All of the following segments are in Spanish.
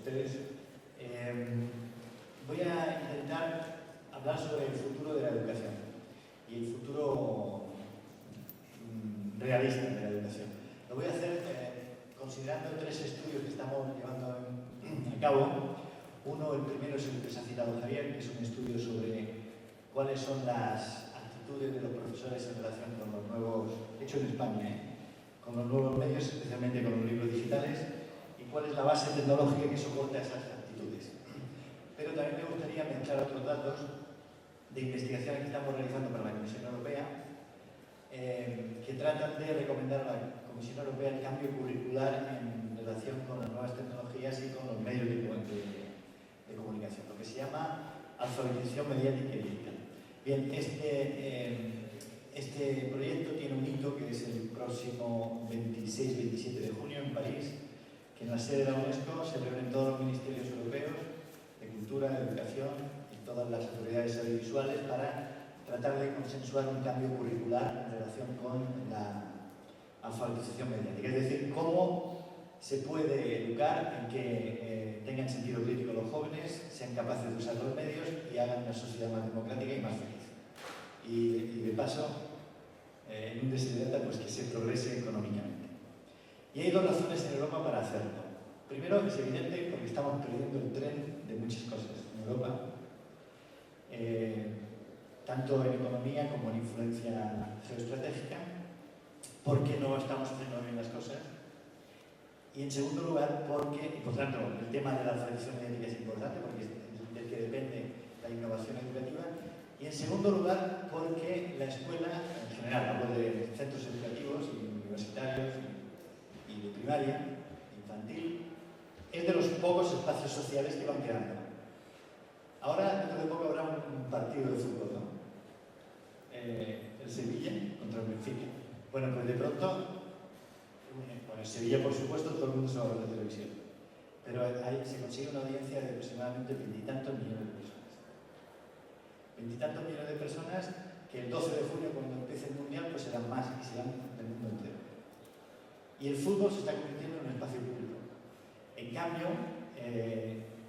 ustedes. Voy a intentar hablar sobre el futuro de la educación y el futuro realista de la educación. Lo voy a hacer considerando tres estudios que estamos llevando a cabo. Uno, el primero es el que se ha citado Javier, que es un estudio sobre cuáles son las actitudes de los profesores en relación con los nuevos, hecho en España, con los nuevos medios, especialmente con los libros digitales, y cuál es la base tecnológica que soporta esas actitudes. Pero también me gustaría mezclar otros datos de investigación que estamos realizando para la Comisión Europea, que tratan de recomendar a la Comisión Europea el cambio curricular en relación con las nuevas tecnologías y con los medios de comunicación, lo que se llama alfabetización mediática y digital. Bien, este proyecto tiene un hito que es el próximo 26-27 de junio en París, que en la sede de la UNESCO se reúnen todos los ministerios europeos de cultura, de educación y todas las autoridades audiovisuales para tratar de consensuar un cambio curricular en relación con la alfabetización mediática. Es decir, cómo se puede educar en que tengan sentido crítico los jóvenes, sean capaces de usar los medios y hagan una sociedad más democrática y más feliz. Y de paso, en un desiderato, pues que se progrese económicamente. Y hay dos razones en Europa para hacerlo. Primero, es evidente porque estamos perdiendo el tren de muchas cosas en Europa, tanto en economía como en influencia geoestratégica, porque no estamos haciendo bien las cosas. Y en segundo lugar, porque, y por tanto, el tema de la alfabetización mediática es importante, porque es del que depende la innovación educativa. Y en segundo lugar, porque la escuela, en general, hablo de centros educativos y universitarios y de primaria, infantil, es de los pocos espacios sociales que van quedando. Ahora, dentro de poco, habrá un partido de fútbol, ¿no? El Sevilla contra el Benfica. Bueno, pues de pronto, en Sevilla, por supuesto, todo el mundo se va a ver la televisión. Pero ahí se consigue una audiencia de aproximadamente 20 y tantos millones de personas. 20 y tantos millones de personas que el 12 de junio, cuando empiece el Mundial, pues serán más y serán del mundo entero. Y el fútbol se está convirtiendo en un espacio público. En cambio,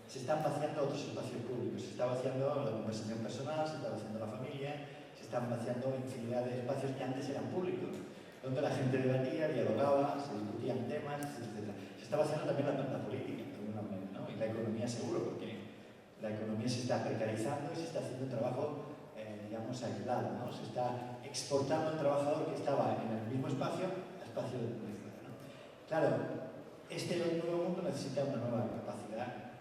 se están vaciando otros espacios públicos. Se está vaciando la conversación personal, se está vaciando la familia, se están vaciando infinidad de espacios que antes eran públicos, donde la gente debatía, dialogaba, se discutían temas, etc. Se está vaciando también la política, de alguna manera, ¿no? Y la economía seguro, porque la economía se está precarizando y se está haciendo un trabajo, digamos, aislado, ¿no? Se está exportando al trabajador que estaba en el mismo espacio a espacios de fuera, ¿no? Claro, este nuevo mundo necesita una nueva capacidad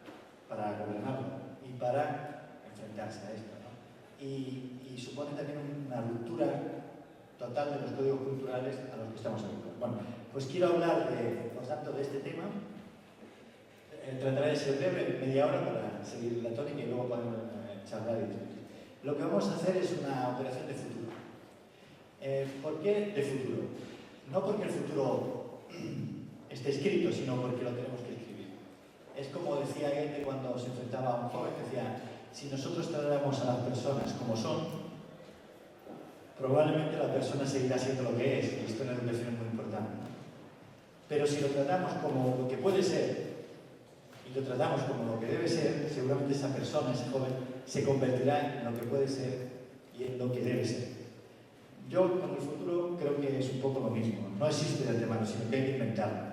para gobernarlo y para enfrentarse a esto, ¿no? Y supone también una ruptura total de los códigos culturales a los que estamos habituados. Bueno, pues quiero hablar, por tanto, de este tema. Trataré de ser breve, media hora, para seguir la tónica y luego podemos charlar y discutir. Lo que vamos a hacer es una operación de futuro. ¿Por qué de futuro? No porque el futuro esté escrito, sino porque lo tenemos que escribir. Es como decía Goethe cuando se enfrentaba a un joven, decía, si nosotros tratáramos a las personas como son, probablemente la persona seguirá siendo lo que es, y esto en la educación es muy importante. Pero si lo tratamos como lo que puede ser, y lo tratamos como lo que debe ser, seguramente esa persona, ese joven, se convertirá en lo que puede ser y en lo que debe ser. Yo, con el futuro, creo que es un poco lo mismo. No existe de antemano, sino que hay que inventarlo.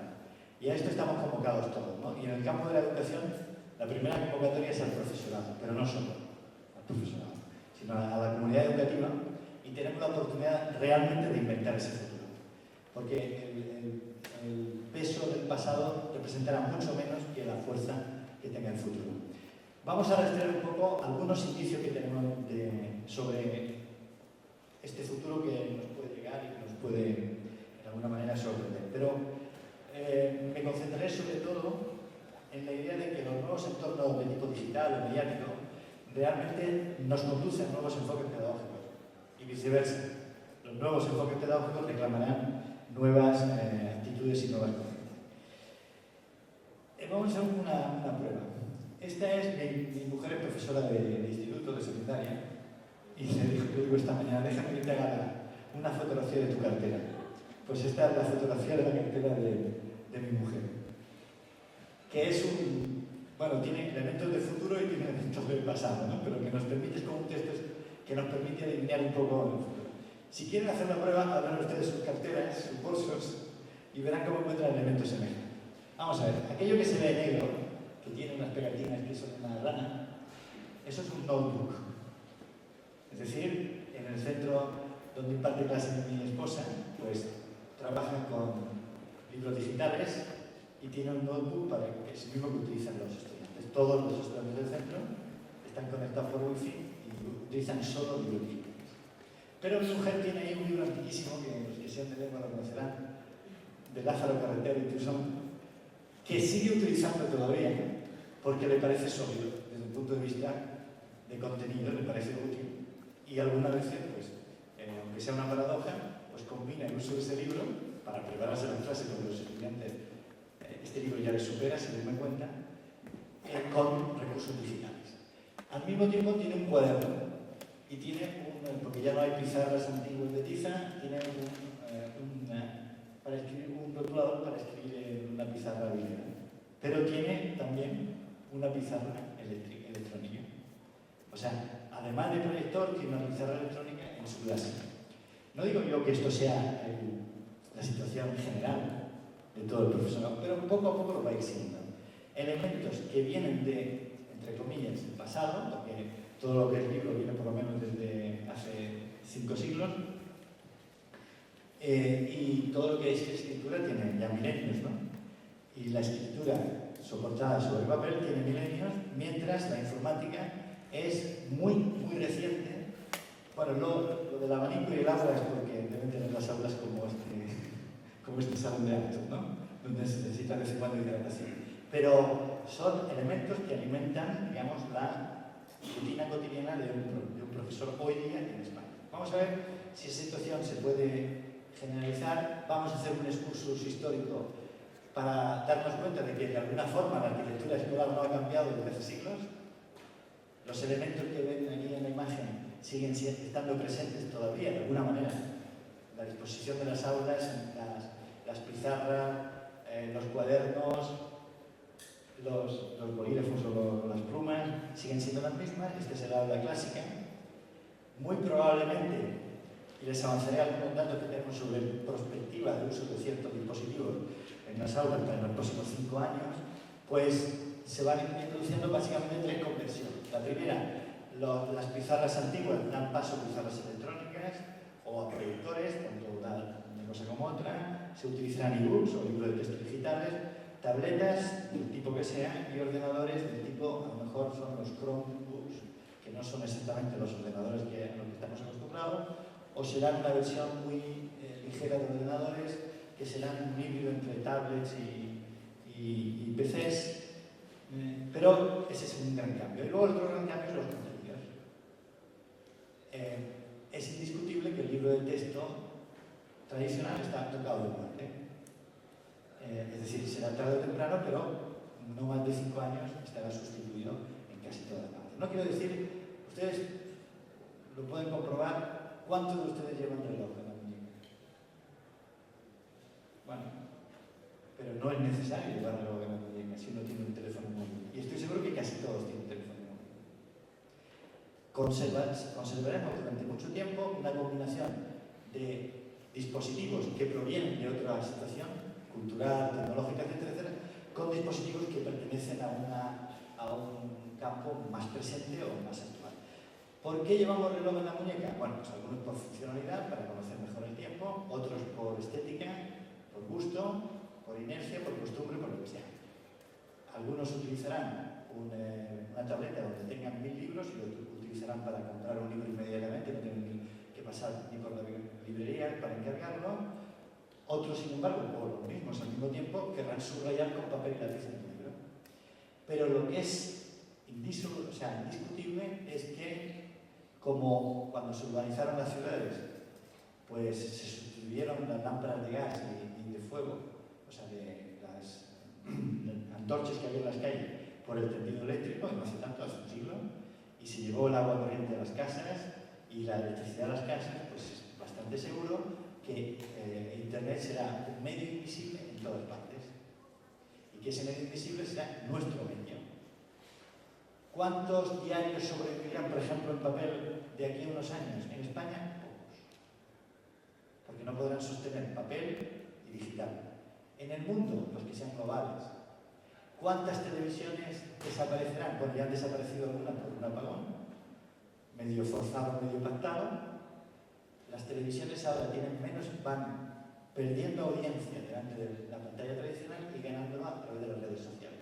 Y a esto estamos convocados todos, ¿no? Y en el campo de la educación, la primera convocatoria es al profesorado, pero no solo al profesorado, sino a la comunidad educativa, y tenemos la oportunidad realmente de inventar ese futuro. Porque el peso del pasado representará mucho menos que la fuerza que tenga el futuro. Vamos a rastrear un poco algunos indicios que tenemos sobre este futuro que nos puede llegar y que nos puede, de alguna manera, sorprender. Pero me concentraré sobre todo en la idea de que los nuevos entornos de tipo digital o mediático realmente nos conducen a nuevos enfoques pedagógicos y viceversa. Los nuevos enfoques pedagógicos reclamarán nuevas actitudes y nuevas conductas. Vamos a hacer una prueba. Esta es mi mujer, es profesora de instituto, de secundaria, y le digo esta mañana, déjame que te haga una fotografía de tu cartera. Pues esta es la fotografía de la cartera de mi mujer, que es bueno, tiene elementos del futuro y tiene elementos del pasado, ¿no? Pero que nos permite, es como un texto que nos permite adivinar un poco el futuro. Si quieren hacer la prueba, abran ustedes sus carteras, sus bolsos, y verán cómo encuentran elementos semejantes. Vamos a ver, aquello que se ve negro, que tiene unas pegatinas que son una rana, eso es un notebook. Es decir, en el centro donde imparte clase mi esposa, pues trabajan con libros digitales y tiene un notebook para que es el mismo que utilizan los estudiantes. Todos los estudiantes del centro están conectados por wifi y utilizan solo libros digitales. Pero mi mujer tiene ahí un libro antiquísimo que los que sean de lengua lo conocerán, de Lázaro Carreter y Toussaint, que sigue utilizando todavía porque le parece sólido desde el punto de vista de contenido, le parece útil y algunas veces, pues, aunque sea una paradoja, pues combina el uso de ese libro para prepararse la clase con los estudiantes. Este libro ya les supera, si les doy cuenta, con recursos digitales. Al mismo tiempo tiene un cuaderno y tiene porque ya no hay pizarras antiguas de tiza, tiene para escribir un rotulador para escribir en una pizarra vidriera. Pero tiene también una pizarra electrónica. O sea, además de proyector, tiene una pizarra electrónica en su clase. No digo yo que esto sea la situación general de todo el profesorado, pero poco a poco lo va a ir siendo. Elementos que vienen de, entre comillas, el pasado, porque todo lo que es libro viene por lo menos desde hace 5 siglos, y todo lo que es escritura tiene ya milenios, ¿no? Y la escritura soportada sobre papel tiene milenios, mientras la informática es muy, muy reciente. Bueno, lo del abanico y el agua es porque deben tener las aulas como este salón de actos, ¿no? Donde se necesita de vez en cuando hidratación. Pero son elementos que alimentan, digamos, la rutina cotidiana de un profesor hoy día en España. Vamos a ver si esa situación se puede generalizar. Vamos a hacer un excursus histórico para darnos cuenta de que de alguna forma la arquitectura escolar no ha cambiado desde hace siglos. Los elementos que ven aquí en la imagen siguen estando presentes todavía, de alguna manera. La disposición de las aulas, las pizarras, los cuadernos, los bolígrafos o las plumas, siguen siendo las mismas. Este es el aula clásica. Muy probablemente, y les avanzaré algunos datos que tenemos sobre perspectiva de uso de ciertos dispositivos en las aulas para los próximos 5 años, pues se van introduciendo básicamente 3 conversiones. La primera, las pizarras antiguas dan paso a pizarras electrónicas o a proyectores, tanto una cosa como otra. Se utilizarán e-books o libros de texto digitales, tabletas del tipo que sea y ordenadores del tipo, a lo mejor son los Chromebooks, que no son exactamente los ordenadores a los que estamos acostumbrados, o serán una versión muy ligera de ordenadores que serán un híbrido entre tablets y PCs, pero ese es un gran cambio. Y luego el otro gran cambio es los contenidos. Es indiscutible que el libro de texto tradicional está tocado de muerte. Es decir, será tarde o temprano, pero no más de 5 años estará sustituido en casi todas partes. No quiero decir, ustedes lo pueden comprobar, ¿cuántos de ustedes llevan reloj en la muñeca? Bueno, pero no es necesario llevar reloj en la muñeca si uno tiene un teléfono móvil. Y estoy seguro que casi todos tienen un teléfono móvil. Conservaremos durante mucho tiempo una combinación de dispositivos que provienen de otra situación cultural, tecnológica, etcétera, etcétera, con dispositivos que pertenecen a un campo más presente o más actual. ¿Por qué llevamos reloj en la muñeca? Bueno, pues algunos por funcionalidad, para conocer mejor el tiempo, otros por estética, por gusto, por inercia, por costumbre, por lo que sea. Algunos utilizarán una tableta donde tengan 1000 libros y lo utilizarán para comprar un libro inmediatamente, no tienen que pasar ni por la librería para encargarlo. Otros, sin embargo, por lo mismo, al mismo tiempo, querrán subrayar con papel y lápiz el libro. Pero lo que es indiscutible es que, como cuando se urbanizaron las ciudades, pues se sustituyeron las lámparas de gas y de fuego, o sea, de las antorchas que había en las calles, por el tendido eléctrico, no hace tanto, hace un siglo, y se llevó el agua corriente a las casas y la electricidad a las casas, pues es bastante seguro que Internet será un medio invisible en todas partes y que ese medio invisible será nuestro medio. ¿Cuántos diarios sobrevivirán, por ejemplo, en papel de aquí a unos años? En España, pocos. Porque no podrán sostener papel y digital. En el mundo, los que sean globales. ¿Cuántas televisiones desaparecerán? Bueno, ya han desaparecido algunas por un apagón, medio forzado, medio pactado. Las televisiones ahora van perdiendo audiencia delante de la pantalla tradicional y ganándola a través de las redes sociales.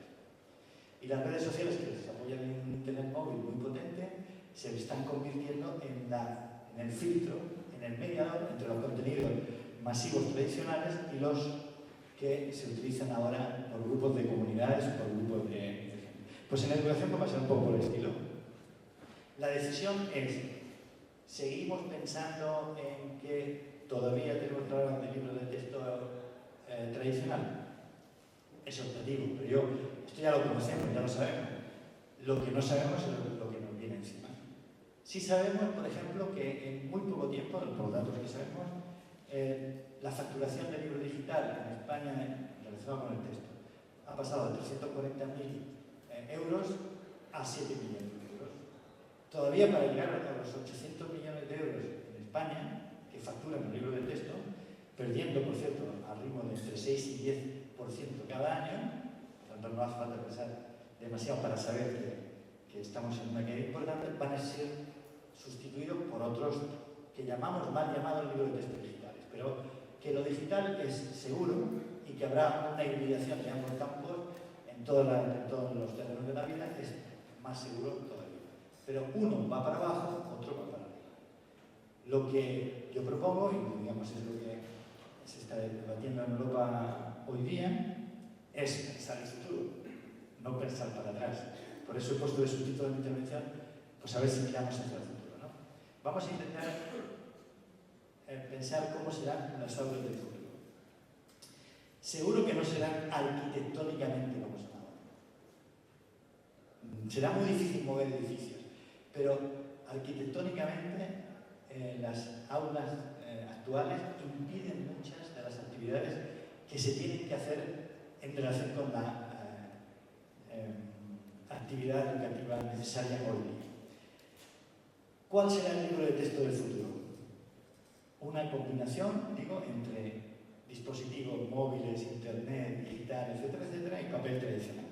Y las redes sociales, que desarrollan un internet móvil muy potente, se están convirtiendo en el filtro, en el mediador entre los contenidos masivos tradicionales y los que se utilizan ahora por grupos de comunidades o por grupos de gente. Pues en la educación va a pasar un poco por el estilo. La decisión es, ¿seguimos pensando en que todavía tenemos que hablar de libros de texto tradicional? Es optativo, pero esto ya lo conocemos, ya lo sabemos. Lo que no sabemos es lo que nos viene encima. Sí sabemos, por ejemplo, que en muy poco tiempo, por los datos que sabemos, la facturación del libro digital en España relacionado con el texto ha pasado de 340.000 euros a 7 millones de euros. Todavía para llegar a los 800 millones de euros en España, que facturan el libro de texto, perdiendo, por cierto, al ritmo de entre 6 y 10% cada año, por tanto no hace falta pensar demasiado para saber que estamos en una caída importante, van a ser sustituidos por otros que llamamos mal llamados libros de texto digitales, pero que lo digital es seguro y que habrá una hibridación de ambos campos en todos los terrenos de la vida, es más seguro todavía. Pero uno va para abajo, otro va para arriba. Lo que yo propongo, y digamos es lo que se está debatiendo en Europa hoy día, es pensar el futuro, no pensar para atrás. Por eso he puesto de subtítulo de mi intervención, pues a ver si miramos hacia el futuro, ¿no? Vamos a intentar pensar cómo serán las aulas del futuro. Seguro que no serán arquitectónicamente como son ahora. Será muy difícil mover edificios, pero arquitectónicamente las aulas actuales impiden muchas de las actividades que se tienen que hacer en relación con la actividad educativa necesaria hoy día. ¿Cuál será el libro de texto del futuro? Una combinación, digo, entre dispositivos móviles, internet, digital, etcétera, etcétera, y papel tradicional.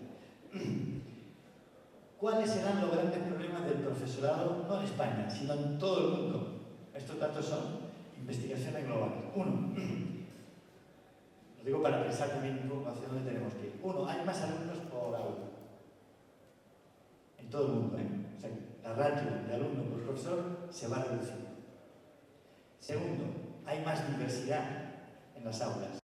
¿Cuáles serán los grandes problemas del profesorado, no en España, sino en todo el mundo? Estos datos son investigaciones globales. Uno, lo digo para pensar también un poco hacia dónde tenemos que ir. Uno, hay más alumnos por aula. En todo el mundo, ¿eh? O sea, la ratio de alumno por profesor se va reduciendo. Segundo, hay más diversidad en las aulas,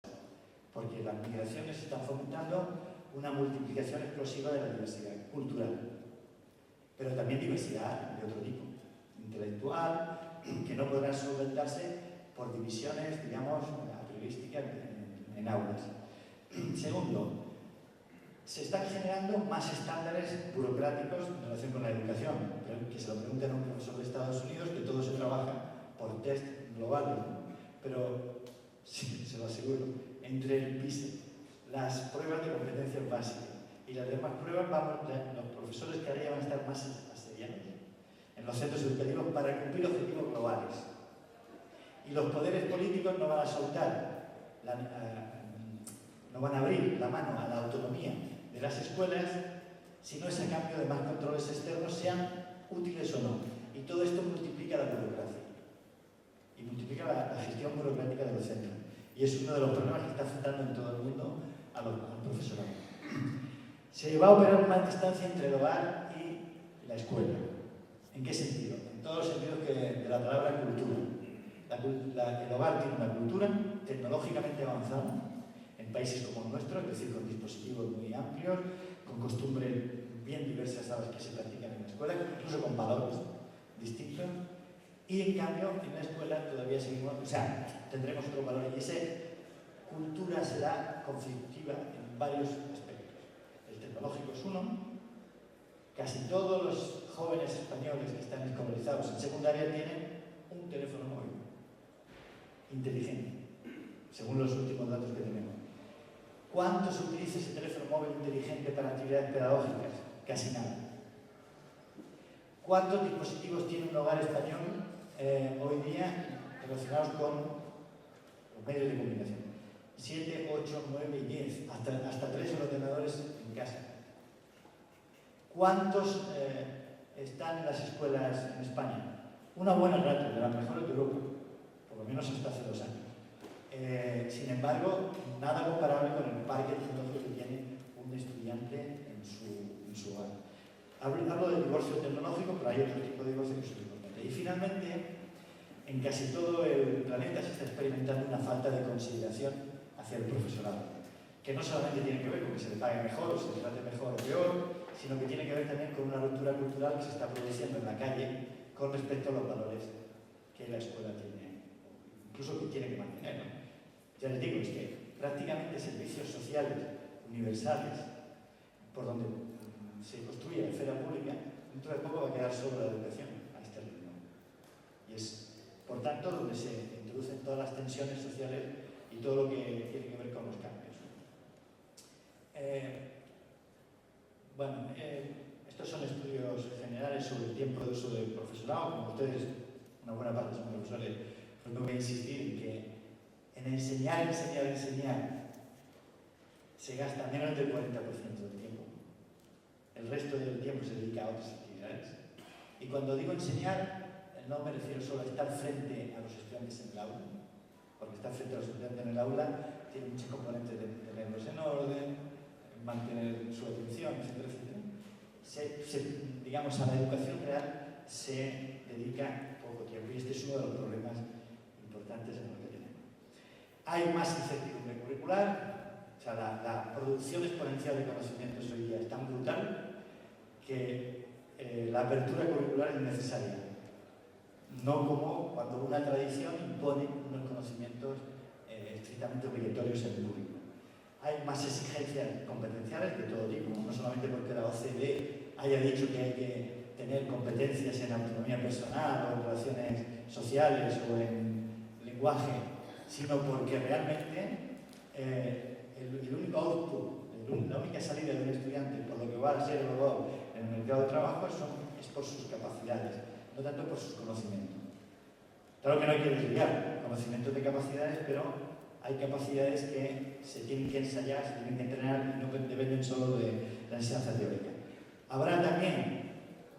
porque las migraciones están fomentando una multiplicación explosiva de la diversidad cultural, pero también diversidad de otro tipo, intelectual, que no podrán solventarse por divisiones, digamos, apriorísticas en aulas. Segundo, se están generando más estándares burocráticos en relación con la educación, que se lo preguntan a un profesor de Estados Unidos, que todo se trabaja por test globales, ¿no? Pero, sí, se lo aseguro, entre el PISA, las pruebas de competencias básicas y las demás pruebas, los profesores cada día van a estar más asediados en los centros educativos para cumplir objetivos globales. Y los poderes políticos no van a soltar, no van a abrir la mano a la autonomía de las escuelas, si no es a cambio de más controles externos, sean útiles o no. Y todo esto multiplica la burocracia y multiplica la gestión burocrática de los centros. Y es uno de los problemas que está afectando en todo el mundo al profesorado. Se va a operar una distancia entre el hogar y la escuela. ¿En qué sentido? En todos los sentidos de la palabra cultura. El hogar tiene una cultura tecnológicamente avanzada en países como el nuestro, es decir, con dispositivos muy amplios, con costumbres bien diversas a las que se practican en la escuela, incluso con valores distintos. Y en cambio, en la escuela todavía seguimos, o sea, tendremos otro valor y esa cultura será conflictiva en varios aspectos. El tecnológico es uno. Casi todos los jóvenes españoles que están escolarizados en secundaria tienen un teléfono móvil inteligente, según los últimos datos que tenemos. ¿Cuánto se utiliza ese teléfono móvil inteligente para actividades pedagógicas? Casi nada. ¿Cuántos dispositivos tiene un hogar español hoy día relacionados con los medios de comunicación? 7, 8, 9 y 10, hasta 3 ordenadores en casa. ¿Cuántos están en las escuelas en España? Una buena ratio, de las mejores de Europa, por lo menos hasta hace 2 años. Sin embargo, nada comparable con el parque tecnológico que tiene un estudiante en su hogar. Hablo del divorcio tecnológico, pero hay otro tipo de divorcio que es importante. Y finalmente, en casi todo el planeta se está experimentando una falta de consideración hacia el profesorado, que no solamente tiene que ver con que se le pague mejor o se le trate mejor o peor, sino que tiene que ver también con una ruptura cultural que se está produciendo en la calle con respecto a los valores que la escuela tiene, incluso que tiene que mantener, ¿no? Ya les digo, es que prácticamente servicios sociales universales por donde se construye la esfera pública, dentro de poco va a quedar solo la educación a este ritmo. Y es, por tanto, donde se introducen todas las tensiones sociales y todo lo que tiene que ver con los cambios. Estos son estudios generales sobre el tiempo de uso del profesorado. Como ustedes, una buena parte son profesores, pues no voy a insistir en que en enseñar se gasta menos del 40% del tiempo. El resto del tiempo se dedica a otras actividades. Y cuando digo enseñar, no me refiero solo a estar frente a los estudiantes en el aula, porque estar frente a los estudiantes en el aula tiene muchos componentes de tenerlos en orden, mantener su atención, etcétera, etcétera. Digamos, a la educación real se dedica poco tiempo, y este es uno de los problemas importantes en los que tenemos. Hay más incertidumbre curricular. O sea, la producción exponencial de conocimientos hoy día es tan brutal que la apertura curricular es necesaria. No como cuando una tradición impone unos conocimientos estrictamente obligatorios en el público. Hay más exigencias competenciales de todo tipo, no solamente porque la OCDE haya dicho que hay que tener competencias en autonomía personal o en relaciones sociales o en lenguaje, sino porque realmente el único output, la única salida de un estudiante por lo que va a ser evaluado en el mercado de trabajo es por sus capacidades, no tanto por sus conocimientos. Claro que no hay que desviar conocimientos de capacidades, pero hay capacidades que se tienen que ensayar, se tienen que entrenar y no dependen solo de la enseñanza teórica. Habrá también,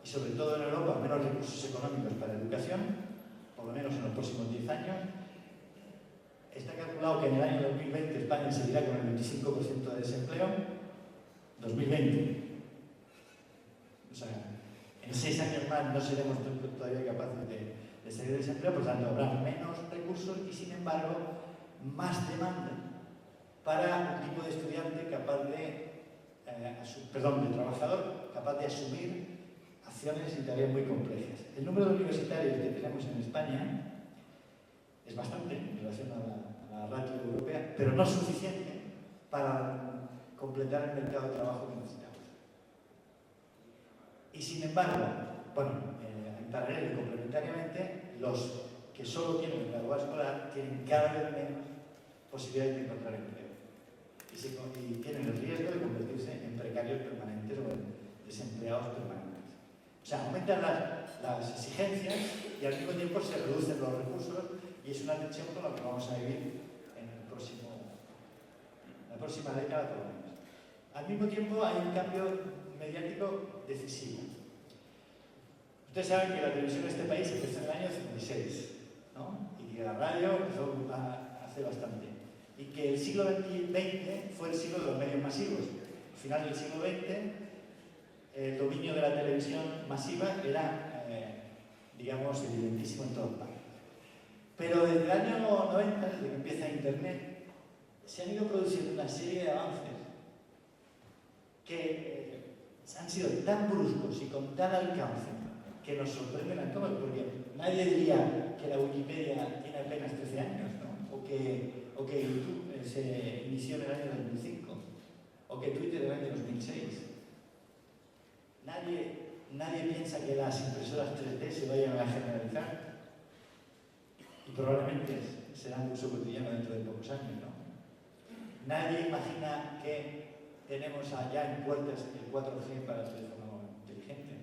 y sobre todo en Europa, menos recursos económicos para educación, por lo menos en los próximos 10 años. Está calculado que en el año 2020 España seguirá con el 25% de desempleo. 2020. O sea, en 6 años más no seremos todavía capaces de salir del desempleo, por lo tanto habrá menos recursos y, sin embargo, más demanda para un tipo de estudiante capaz de, de trabajador capaz de asumir acciones y tareas muy complejas. El número de universitarios que tenemos en España es bastante en relación a la ratio europea, pero no suficiente para completar el mercado de trabajo que necesitamos. Y sin embargo, en paralelo y complementariamente, los que solo tienen el graduado escolar tienen cada vez menos posibilidades de encontrar empleo y tienen el riesgo de convertirse en precarios permanentes o en desempleados permanentes. O sea, aumentan las exigencias y al mismo tiempo se reducen los recursos, y es una tensión con la que vamos a vivir en la próxima década por lo menos. Al mismo tiempo hay un cambio mediático decisivo. Ustedes saben que la televisión en este país empezó en el año 56, ¿no? Y que la radio empezó hace bastante. Y que el siglo XX fue el siglo de los medios masivos. Al final del siglo XX, el dominio de la televisión masiva era, evidentísimo en todas partes. Pero desde el año 90, desde que empieza Internet, se han ido produciendo una serie de avances que han sido tan bruscos y con tal alcance que nos sorprenden a todos, porque nadie diría que la Wikipedia tiene apenas 13 años, ¿no? O que YouTube se inició en el año 2005, o que Twitter en el año 2006. Nadie piensa que las impresoras 3D se vayan a generalizar, y probablemente serán de uso cotidiano dentro de pocos años, ¿no? Nadie imagina que tenemos allá en puertas el 4G para el teléfono inteligente,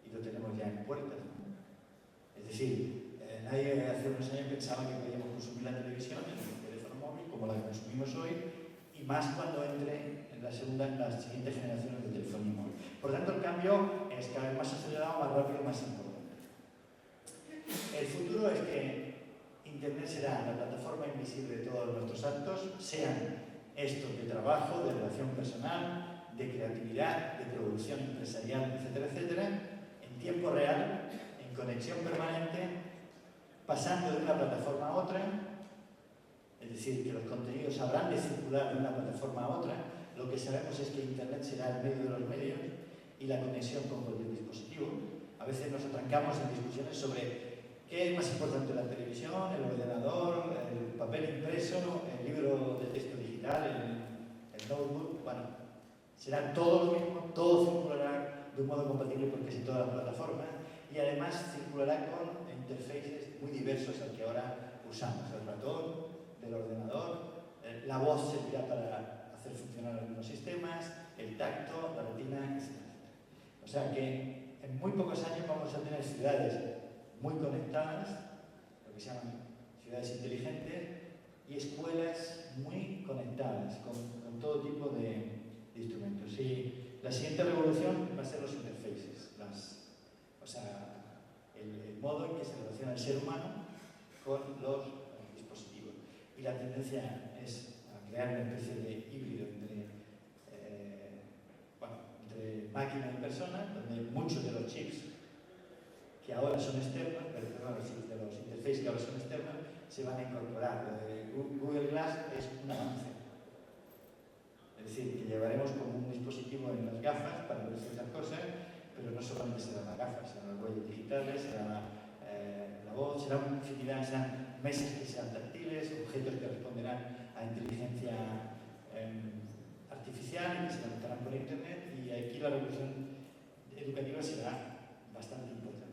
y lo tenemos ya en puertas, ¿no? Es decir, nadie hace unos años pensaba que podíamos consumir la televisión en el teléfono móvil como la que consumimos hoy, y más cuando entre en las siguientes generaciones de telefonía móvil. Por tanto, el cambio es cada vez más acelerado, más rápido, más importante. El futuro es que Internet será la plataforma invisible de todos nuestros actos, sean estos de trabajo, de relación personal, de creatividad, de producción empresarial, etcétera, etcétera, en tiempo real, en conexión permanente, pasando de una plataforma a otra. Es decir, que los contenidos habrán de circular de una plataforma a otra. Lo que sabemos es que Internet será el medio de los medios y la conexión con cualquier dispositivo. A veces nos atrancamos en discusiones sobre qué es más importante, la televisión, el ordenador, el papel impreso, el libro de texto digital, el notebook. Bueno, será todo lo mismo, todo circulará de un modo compatible por casi todas las plataformas y además circulará con interfaces muy diversos al que ahora usamos. El ratón, del ordenador, la voz servirá para hacer funcionar algunos sistemas, el tacto, la retina, etc. O sea que en muy pocos años vamos a tener ciudades muy conectadas, lo que se llaman ciudades inteligentes, y escuelas muy conectadas con todo tipo de instrumentos. Y la siguiente revolución va a ser los interfaces, o sea, el modo en que se relaciona el ser humano con los dispositivos. Y la tendencia es a crear una especie de híbrido entre máquina y persona, donde muchos de los chips que ahora son externos, de los interfaces que ahora son externos, se van a incorporar. Google Glass es un avance. Es decir, que llevaremos como un dispositivo en las gafas para ver ciertas cosas, pero no solamente serán las gafas, serán las huellas digitales, será la voz, será una infinidad, serán mesas que serán táctiles, objetos que responderán a inteligencia artificial y que se conectarán por Internet, y aquí la revolución educativa será bastante importante.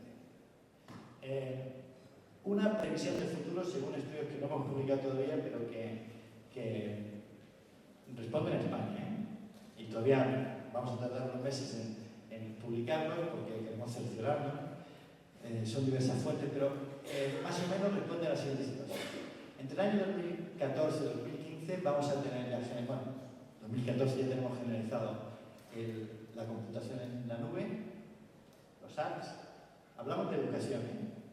Una previsión del futuro, según estudios que no hemos publicado todavía, pero que responden a España, y todavía vamos a tardar unos meses en publicarlo porque queremos cerciorarlo. Son diversas fuentes, pero más o menos responde a la siguiente situación. Entre el año 2014 y 2015 vamos a tener bueno, 2014 ya tenemos generalizado la computación en la nube, los apps. Hablamos de educación,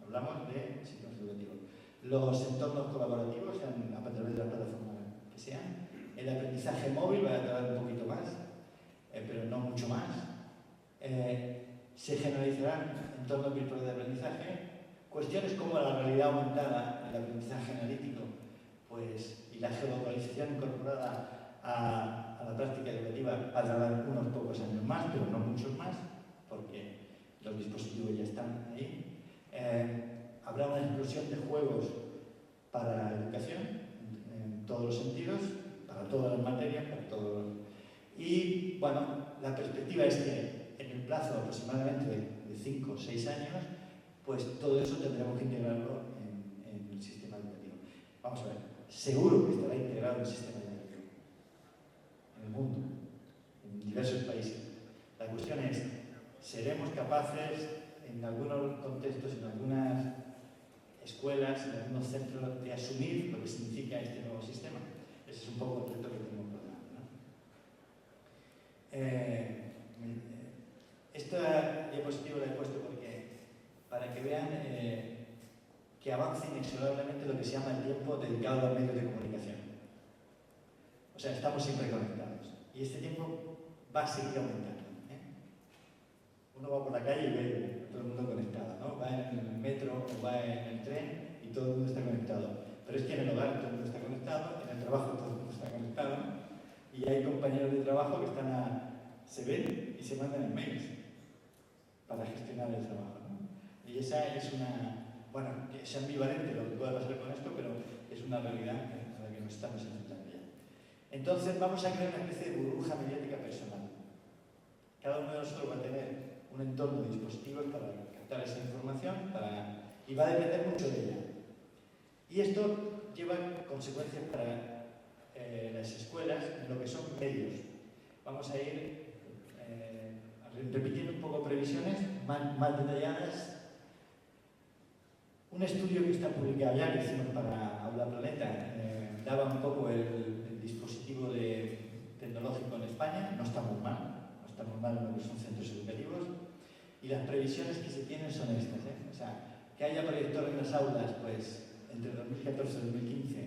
hablamos de sistemas educativos. Los entornos colaborativos, sean a través de las plataformas que sean. El aprendizaje móvil va a tardar un poquito más, pero no mucho más. Se generalizarán entornos virtuales de aprendizaje. Cuestiones como la realidad aumentada, el aprendizaje analítico, y la geolocalización incorporada a la práctica educativa va a tardar unos pocos años más, pero no muchos más, porque los dispositivos ya están ahí. Habrá una explosión de juegos para educación, en todos los sentidos, para todas las materias, para todos. Y bueno, la perspectiva es que en el plazo aproximadamente de 5 o 6 años, pues todo eso tendremos que integrarlo en el sistema educativo. Vamos a ver, seguro que estará integrado en el sistema educativo, en el mundo, en diversos países. La cuestión es, ¿seremos capaces en algunos contextos, en algunas escuelas, en algunos centros, de asumir lo que significa este nuevo sistema? Ese es un poco el reto que tenemos por delante, ¿no? Esta diapositiva la he puesto para que vean que avanza inexorablemente lo que se llama el tiempo dedicado a los medios de comunicación. O sea, estamos siempre conectados. Y este tiempo va a seguir aumentando. Uno va por la calle y ve todo el mundo conectado, ¿no? Va en el metro o va en el tren y todo el mundo está conectado. Pero es que en el hogar todo el mundo está conectado, en el trabajo todo el mundo está conectado, y hay compañeros de trabajo que se ven y se mandan emails para gestionar el trabajo, ¿no? Y esa es bueno, es ambivalente lo que pueda pasar con esto, pero es una realidad a la que nos estamos enfrentando ya. Entonces vamos a crear una especie de burbuja mediática personal. Cada uno de nosotros va a tener un entorno de dispositivos para captar esa información y va a depender mucho de ella. Y esto lleva consecuencias para las escuelas en lo que son medios. Vamos a ir repitiendo un poco previsiones más detalladas. Un estudio que está publicado ya, que hicimos para Aula Planeta, daba un poco el dispositivo tecnológico en España. No está muy mal en lo que son centros educativos. Y las previsiones que se tienen son estas, ¿eh? O sea, que haya proyector en las aulas, pues, entre 2014 y 2015,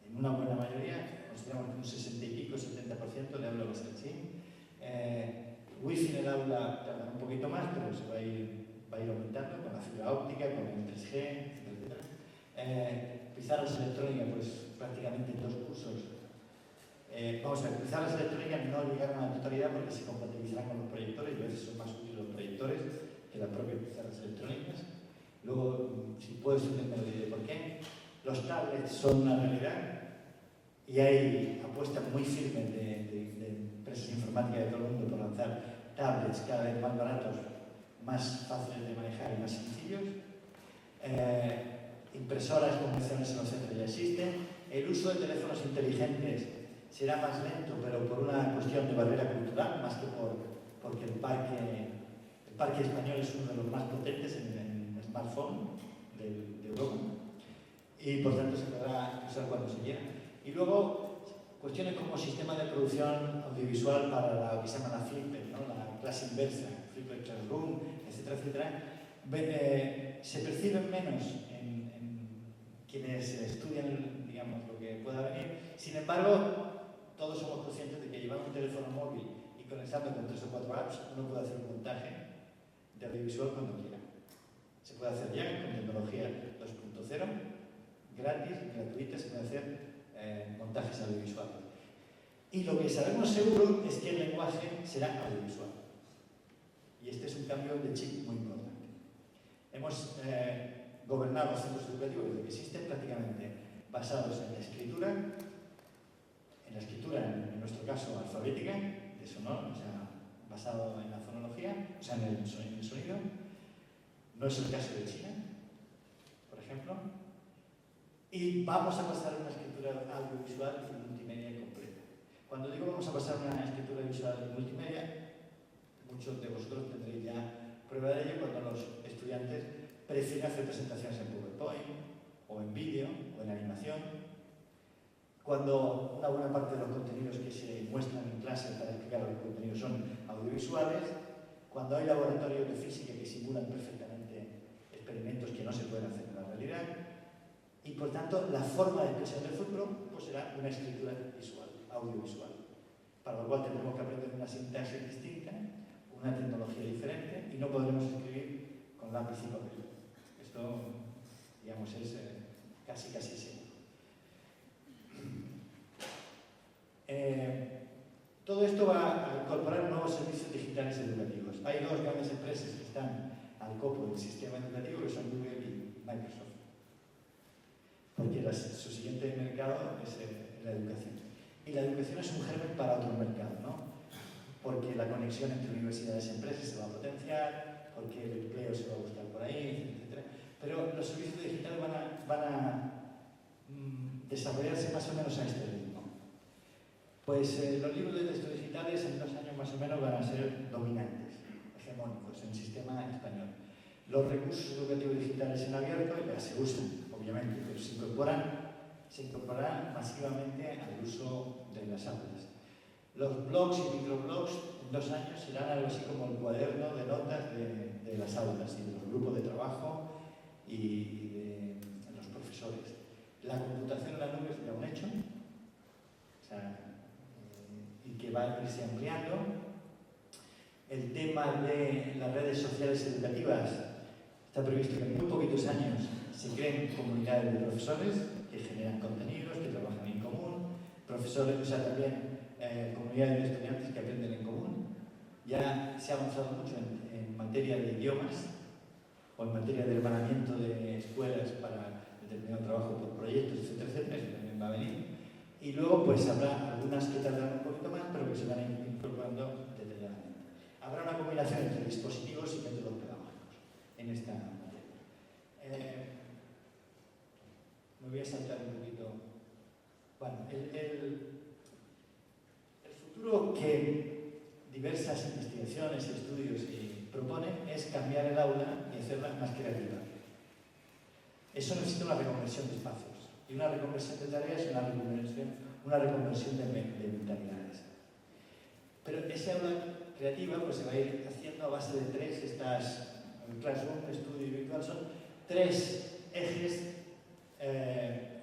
en una buena mayoría, consideramos que un 60 y pico, 70% de aula va a ser así. Wifi en el aula tardará un poquito más, pero se va a ir aumentando con la fibra óptica, con el 3G, etc. Pizarras electrónicas, pues prácticamente en 2 cursos. Vamos a ver, pizarras electrónicas no llegaron a la totalidad porque se compatibilizarán con los proyectores, y a veces son más útiles los proyectores que las propias pizarras electrónicas. Luego, si puedes me lo diré por qué. Los tablets son una realidad y hay apuestas muy firmes de empresas informáticas de todo el mundo por lanzar tablets cada vez más baratos, más fáciles de manejar y más sencillos. Impresoras convencionales en los centros ya existen. El uso de teléfonos inteligentes será más lento, pero por una cuestión de barrera cultural, más que porque el parque español es uno de los más potentes en smartphone de Europa y por tanto se podrá usar cuando se quiera. Y luego cuestiones como sistema de producción audiovisual para lo que se llama la Flipper, ¿no? La clase inversa, Flipper Classroom, etcétera, etcétera, se perciben menos en quienes estudian, digamos, lo que pueda venir. Sin embargo, todos somos conscientes de que llevando un teléfono móvil y conectando con 3 o 4 apps, uno puede hacer un montaje de audiovisual cuando quiera. Se puede hacer ya con tecnología 2.0, gratis, gratuita, se puede hacer montajes audiovisuales. Y lo que sabemos seguro es que el lenguaje será audiovisual. Y este es un cambio de chip muy importante. Hemos gobernado los centros educativos desde que existen prácticamente basados en la escritura, en nuestro caso alfabética, de sonoro, o sea, basado en la fonología, o sea, en el sonido. No es el caso de China, por ejemplo. Y vamos a pasar a una escritura audiovisual y multimedia completa. Cuando digo vamos a pasar a una escritura visual y multimedia, muchos de vosotros tendréis ya prueba de ello cuando los estudiantes prefieren hacer presentaciones en PowerPoint, o en vídeo, o en animación. Cuando una buena parte de los contenidos que se muestran en clase para explicar los contenidos son audiovisuales, cuando hay laboratorios de física que simulan perfectamente experimentos que no se pueden hacer en la realidad, y por tanto la forma de expresión del futuro pues será una escritura visual, audiovisual, para lo cual tendremos que aprender una sintaxis distinta, una tecnología diferente, y no podremos escribir con lápiz y papel. Esto, digamos, es casi seguro. Todo esto va a incorporar nuevos servicios digitales educativos. Hay 2 grandes empresas que están al copo del sistema educativo, que son Google y Microsoft, porque su siguiente mercado es la educación. Y la educación es un germen para otro mercado, ¿no? Porque la conexión entre universidades y empresas se va a potenciar, porque el empleo se va a buscar por ahí, etc. Pero los servicios digitales van a desarrollarse más o menos a este ritmo. Pues los libros de texto digitales en 2 años más o menos van a ser dominantes, hegemónicos en el sistema español. Los recursos educativos digitales en abierto ya se usan, obviamente, pero se incorporarán masivamente al uso de las aulas. Los blogs y microblogs en 2 años serán algo así como el cuaderno de notas de las aulas y de los grupos de trabajo y de los profesores. La computación en la nube es ya un hecho, o sea, y que va a irse ampliando. El tema de las redes sociales educativas está previsto que en muy poquitos años se creen comunidades de profesores que generan contenidos, que trabajan en común, profesores, o sea, también comunidades de estudiantes que aprenden en común. Ya se ha avanzado mucho en materia de idiomas o en materia de hermanamiento de escuelas para determinado trabajo por proyectos, etcétera, etcétera, eso también va a venir. Y luego pues habrá algunas que tardarán un poquito más, pero que se van incorporando detalladamente. Habrá una combinación entre dispositivos y métodos pedagógicos en esta materia. Me voy a saltar un poquito. Bueno, el futuro que diversas investigaciones, estudios y cambiar el aula y hacerla más creativa. Eso necesita una reconversión de espacios. Y una reconversión de tareas es una reconversión de mentalidades. Pero ese aula creativa pues, se va a ir haciendo a base de tres, Classroom, estudio y virtual, son tres ejes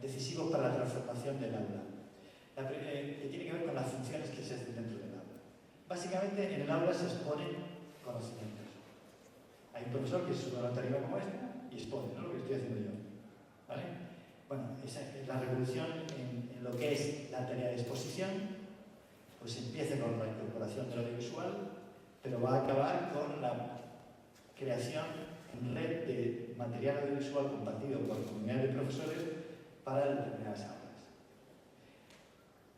decisivos para la transformación del aula. Que tiene que ver con las funciones que se hacen dentro del aula. Básicamente, en el aula se exponen conocimientos. Hay un profesor que sube una tarifa como esta y expone, ¿no? Lo que estoy haciendo yo. ¿Vale? Bueno, la revolución en lo que es la tarea de exposición, pues empieza con la incorporación del audiovisual, pero va a acabar con la creación en red de material audiovisual compartido por comunidades de profesores para determinadas aulas.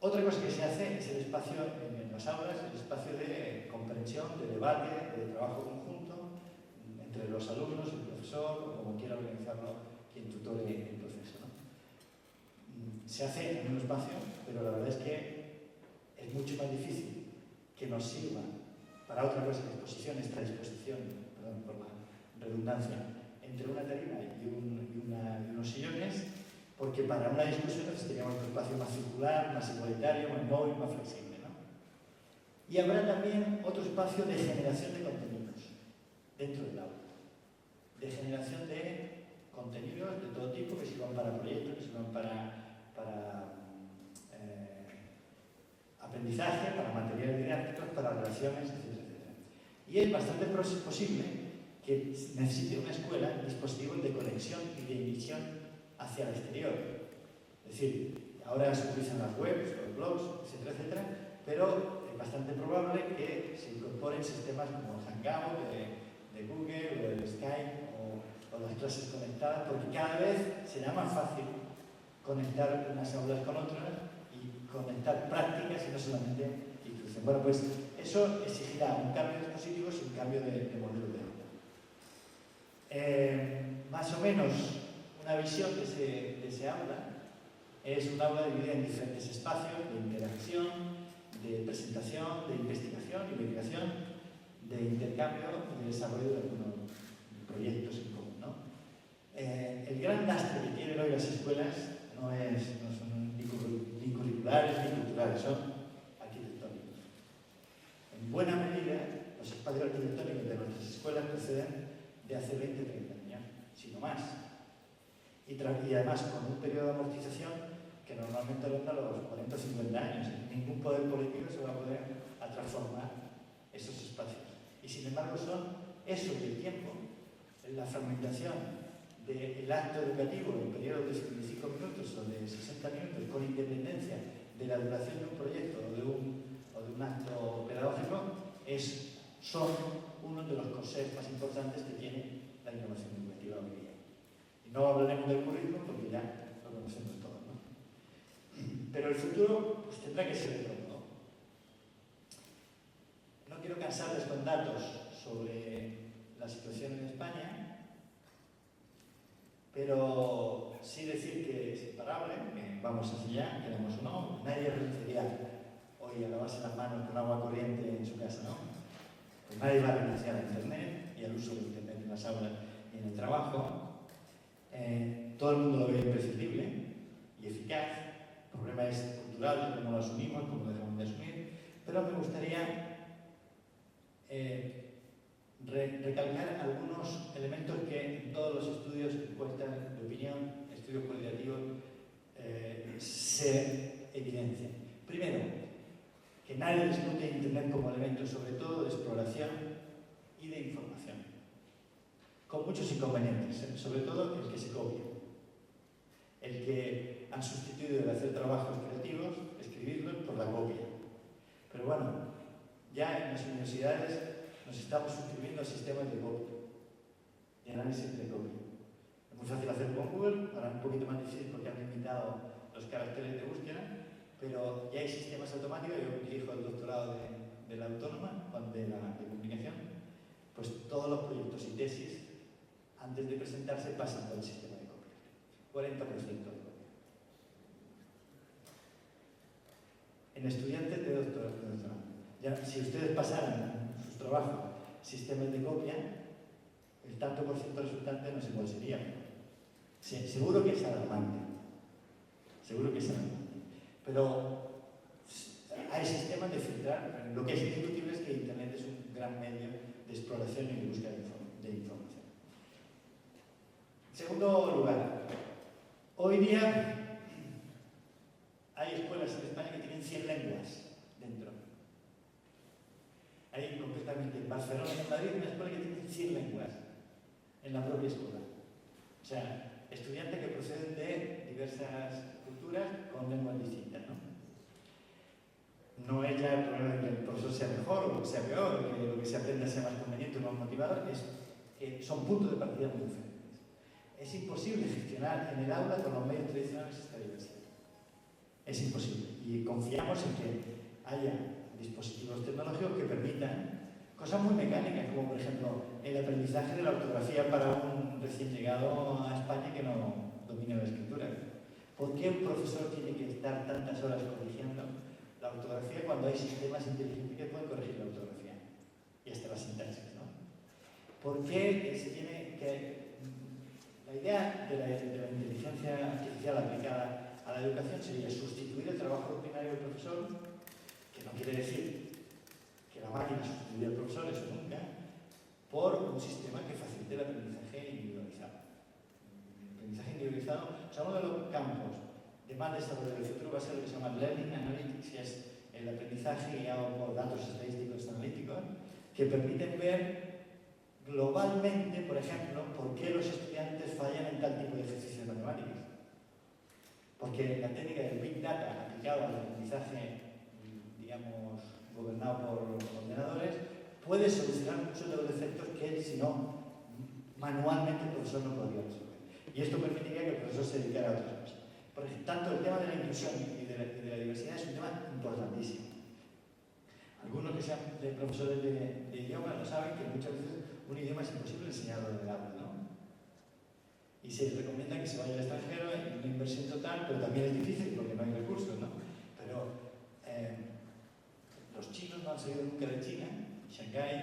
Otra cosa que se hace es el espacio en las aulas, el espacio de comprensión, de debate, de trabajo conjunto entre los alumnos, el profesor, o como quiera organizarlo quien tutore el proceso, ¿no? Se hace en un espacio, pero la verdad es que es mucho más difícil que nos sirva para otra cosa que exposición, esta disposición, perdón por la redundancia, entre una tarima y unos sillones, porque para una discusión necesitaríamos un espacio más circular, más igualitario, más móvil, más flexible, ¿no? Y habrá también otro espacio de generación de contenidos dentro del aula. De generación de contenidos de todo tipo que sirvan para proyectos, que sirvan para aprendizaje, para materiales didácticos, para relaciones, etc. Y es bastante posible que necesite una escuela dispositivos de conexión y de emisión hacia el exterior. Es decir, ahora se utilizan las webs, los blogs, etcétera, pero es bastante probable que se incorporen sistemas como el Hangout de Google o el Skype o las clases conectadas, porque cada vez será más fácil conectar unas aulas con otras y conectar prácticas y no solamente instrucción. Bueno, pues eso exigirá un cambio de dispositivos y un cambio de modelo de aula. Más o menos una visión de ese aula es un aula dividida en diferentes espacios de interacción, de presentación, de investigación, investigación, de intercambio y de desarrollo de algunos proyectos en común, ¿no? El gran lastre que tienen hoy las escuelas no son ni curriculares ni culturales, son arquitectónicos. En buena medida, los espacios arquitectónicos de nuestras escuelas proceden de hace 20-30 años, sino más. Y además con un periodo de amortización que normalmente ronda los 40 o 50 años. Ningún poder político se va a poder transformar esos espacios. Y sin embargo son eso y el tiempo, la fragmentación del acto educativo en periodos de 55 minutos o de 60 minutos, con independencia de la duración de un proyecto o de un acto pedagógico, son uno de los corsés más importantes que tiene la innovación educativa hoy día. Y no hablaremos del currículum porque ya lo conocemos todos, ¿no? Pero el futuro pues, tendrá que ser otro, ¿no? No quiero cansarles con datos sobre la situación en España, pero sí decir que es imparable, que vamos hacia allá, queremos o no. Nadie renunciaría hoy a lavarse las manos con agua corriente en su casa, ¿no? Pues nadie va a renunciar a Internet y al uso de Internet en las aulas y en el trabajo. Todo el mundo lo ve imprescindible y eficaz. El problema es cultural, cómo lo asumimos, cómo lo dejamos de asumir. Pero me gustaría recalcar algunos elementos que en todos los estudios, encuestas de opinión, estudios cualitativos, se evidencian. Primero, que nadie discute Internet como elemento sobre todo de exploración y de información, con muchos inconvenientes, sobre todo el que se copia, el que han sustituido el hacer trabajos creativos, escribirlos, por la copia. Pero bueno, ya en las universidades nos estamos suscribiendo a sistemas de copia, de análisis de copia. Es muy fácil hacer con Google, ahora un poquito más difícil porque han limitado los caracteres de búsqueda, pero ya hay sistemas automáticos. Yo dirijo el doctorado de la Autónoma, de comunicación, pues todos los proyectos y tesis, antes de presentarse, pasan por el sistema de copia. 40% de copia. En estudiantes de doctorado. Ya, si ustedes pasaran sus trabajos sistemas de copia, El tanto por ciento resultante no sé cuál sería, pero seguro que es alarmante. Seguro que es alarmante. Pero hay sistemas de filtrar. Lo que es indiscutible es que Internet es un gran medio de exploración y de búsqueda de información. En segundo lugar, hoy día hay escuelas en España que tienen 100 lenguas dentro. Hay concretamente en Barcelona y en Madrid una escuela que tiene 100 lenguas en la propia escuela. O sea, estudiantes que proceden de diversas culturas con lenguas distintas, ¿no? No es ya el problema de que el profesor sea mejor o que sea peor, que lo que se aprenda sea más conveniente o más motivador, son puntos de partida muy diferentes. Es imposible gestionar en el aula con los medios tradicionales esta diversidad. Es imposible. Y confiamos en que haya dispositivos tecnológicos que permitan cosas muy mecánicas, como por ejemplo el aprendizaje de la ortografía para un recién llegado a España que no domina la escritura. ¿Por qué un profesor tiene que estar tantas horas corrigiendo la ortografía cuando hay sistemas inteligentes que pueden corregir la ortografía? Y hasta la sintaxis, ¿no? ¿Por qué se tiene que... La idea de la inteligencia artificial aplicada a la educación sería sustituir el trabajo ordinario del profesor, que no quiere decir que la máquina sustituya al profesor, eso nunca, por un sistema que facilite el aprendizaje individualizado. El aprendizaje individualizado, o sea, uno de los campos de más desarrollo del futuro va a ser lo que se llama Learning Analytics, que es el aprendizaje guiado por datos estadísticos analíticos, que permiten ver globalmente, por ejemplo, por qué los estudiantes fallan en tal tipo de ejercicios matemáticos. Porque la técnica del Big Data aplicado al aprendizaje, digamos, gobernado por ordenadores, puede solucionar muchos de los defectos que, si no, manualmente el profesor no podría resolver. Y esto permitiría que el profesor se dedicara a otras cosas. Por ejemplo, tanto el tema de la inclusión y de la diversidad es un tema importantísimo. Algunos que sean profesores de idiomas lo saben, que muchas veces un idioma es imposible enseñarlo en el aula, ¿no? Y se recomienda que se vaya al extranjero en una inversión total, pero también es difícil porque no hay recursos, ¿no? Pero los chinos no han salido nunca de China, Shanghái,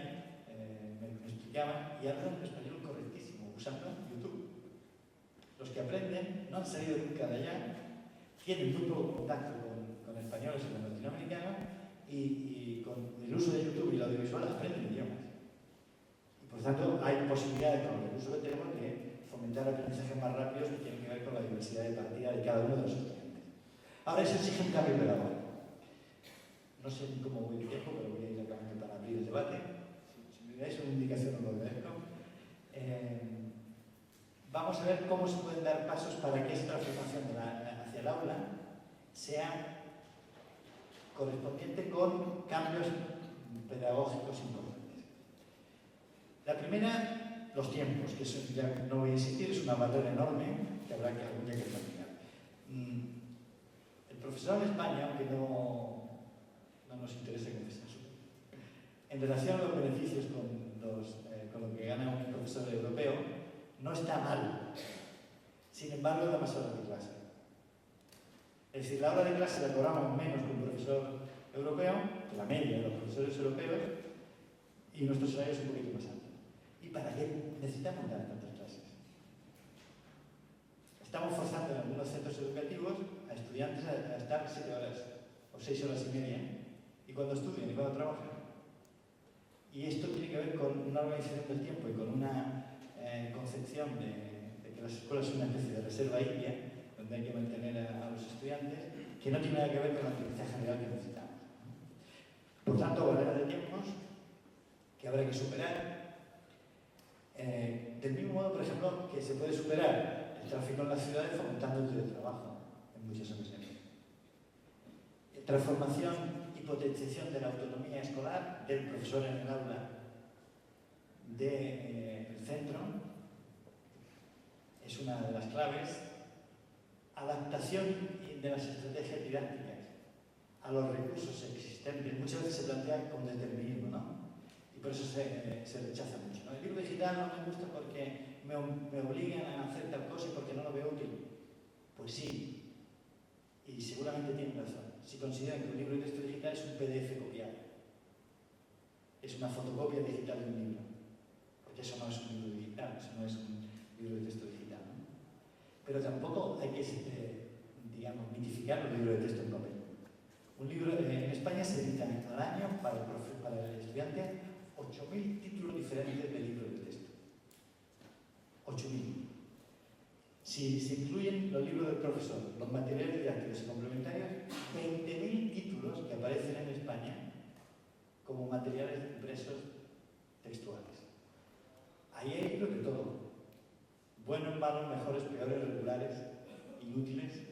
me explicaban, y hablan español correctísimo, usando YouTube. Los que aprenden no han salido nunca de allá, tienen muy poco contacto con españoles y con latinoamericanos, y con el uso de YouTube y el audiovisual aprenden idiomas. Y por tanto, hay posibilidades con el uso que tenemos de fomentar aprendizajes más rápidos que tienen que ver con la diversidad de partida de cada uno de los estudiantes. Ahora, eso exige un cambio pedagógico. No sé ni cómo voy de tiempo, pero voy a ir acabando para abrir el debate. Si me dais una indicación, os lo agradezco. Vamos a ver cómo se pueden dar pasos para que esta transformación hacia el aula sea correspondiente con cambios pedagógicos importantes. La primera, los tiempos, que eso ya no voy a insistir, es una barrera enorme que habrá que algún día que terminar. El profesor en España, aunque no nos interesa confesarlo, en relación a los beneficios con lo que gana un profesor europeo, no está mal. Sin embargo, da más horas de clase. Es decir, la hora de clase la cobramos menos que un profesor europeo, que la media de los profesores europeos, y nuestro salario es un poquito más alto. ¿Y para qué necesitamos dar tantas clases? Estamos forzando en algunos centros educativos a estudiantes a estar 7 horas o 6 horas y media, y cuando estudian y cuando trabajan. Y esto tiene que ver con una organización del tiempo y con una concepción de que las escuelas son una especie de reserva india, donde hay que mantener a los estudiantes, que no tiene nada que ver con la aprendizaje general que necesitamos. Por tanto, barrera de tiempos que habrá que superar. Del mismo modo, por ejemplo, que se puede superar el tráfico en las ciudades fomentando el teletrabajo en muchas ocasiones. Transformación y potenciación de la autonomía escolar del profesor en el aula, del centro, es una de las claves. Adaptación de las estrategias didácticas a los recursos existentes. Muchas veces se plantea con determinismo, ¿no? Y por eso se rechaza mucho, ¿no? El libro digital no me gusta porque me obligan a hacer tal cosa y porque no lo veo útil. Pues sí, y seguramente tienen razón. Si consideran que un libro de texto digital es un PDF copiado, es una fotocopia digital de un libro, porque eso no es un libro digital. no es un libro de texto digital, ¿no? Pero tampoco hay que, digamos, mitificar los libros de texto en papel. Un libro, en España se editan al año para el estudiante 8.000 títulos diferentes de libros de texto. 8.000. Si se incluyen los libros del profesor, los materiales didácticos y complementarios, 20.000 títulos que aparecen en España como materiales impresos textuales. Ahí hay libros de todo. Buenos, malos, mejores, peores, regulares, inútiles,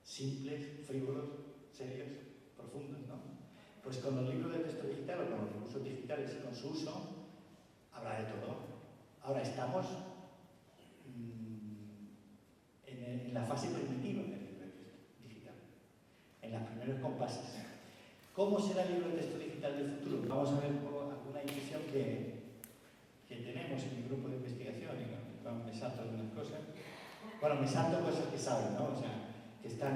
simples, frívolos, serios, profundos, ¿no? Pues con los libros de texto digital o con los recursos digitales y con su uso, habrá de todo. Ahora estamos en la fase primitiva del libro de texto digital, en los primeros compases. ¿Cómo será el libro de texto digital del futuro? Vamos a ver alguna intuición que tenemos en mi grupo de investigación y me salto algunas cosas. Bueno, me salto cosas que saben, ¿no? O sea, que están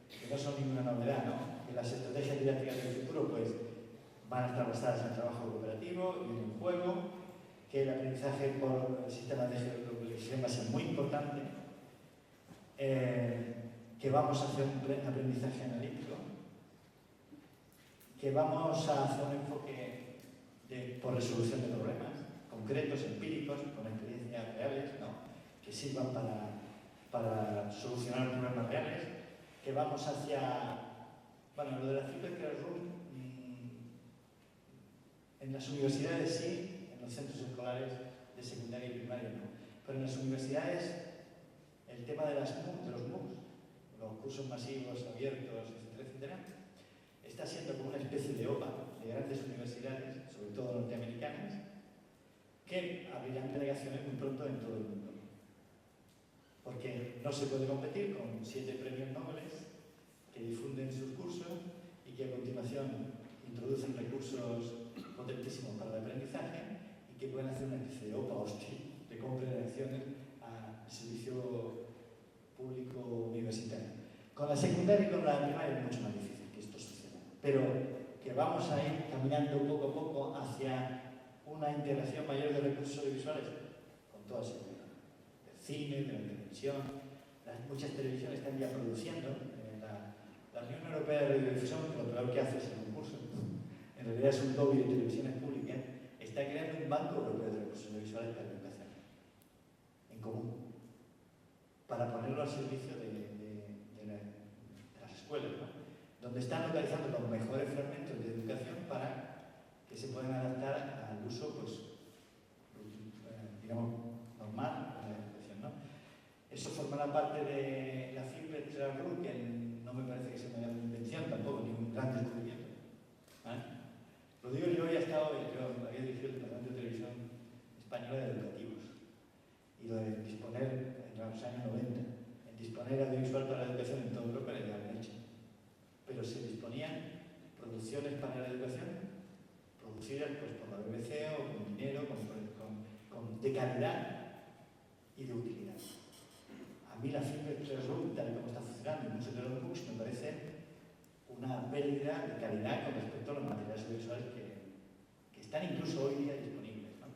que no son ninguna novedad, ¿no? Que las estrategias didácticas del futuro, pues, van a estar basadas en el trabajo cooperativo y en el juego, que el aprendizaje por sistemas de geolocalización va a ser muy importante, que vamos a hacer un aprendizaje analítico, que vamos a hacer un enfoque por resolución de problemas concretos, empíricos, con experiencias reales, ¿no? Que sirvan para solucionar problemas reales, que vamos hacia, bueno, lo de la Flipped Classroom, en las universidades sí, en los centros escolares de secundaria y primaria no, pero en las universidades el tema de los MOOCs, los cursos masivos, abiertos, etcétera, etcétera, está siendo como una especie de OPA de grandes universidades, sobre todo norteamericanas, que abrirán delegaciones muy pronto en todo el mundo. Porque no se puede competir con 7 premios Nobel que difunden sus cursos y que a continuación introducen recursos potentísimos para el aprendizaje y que pueden hacer una especie de OPA hostil de compra de acciones al servicio público universitario. Con la secundaria y con la primaria es mucho más difícil que esto suceda, pero que vamos a ir caminando poco a poco hacia una integración mayor de recursos audiovisuales, con toda seguridad, del cine, de la televisión. Muchas televisiones están ya produciendo. La Unión Europea de Radiodifusión, que lo peor que hace es el concurso, en realidad es un lobby de televisiones públicas, está creando un banco europeo de recursos audiovisuales para la educación, en común, para ponerlo al servicio de las escuelas, ¿no? Donde están localizando los mejores fragmentos de educación para que se puedan adaptar al uso, pues, digamos, normal de la educación, ¿no? Eso formará parte de la Flipped Classroom, que no me parece que sea una gran invención tampoco, ni un gran descubrimiento. ¿Vale? Lo digo, yo había dirigido el Departamento de Televisión Española de Educativos, y lo de disponer, en los años 90, en disponer audiovisual para la educación en toda Europa era ya hecho. Pero se disponían producciones para la educación producidas pues, por la BBC o con dinero, de calidad y de utilidad. A mí la Flipped Classroom, tal y como está funcionando, y muchos de los MOOCs, me parece una pérdida de calidad con respecto a los materiales audiovisuales que están incluso hoy día disponibles, ¿no?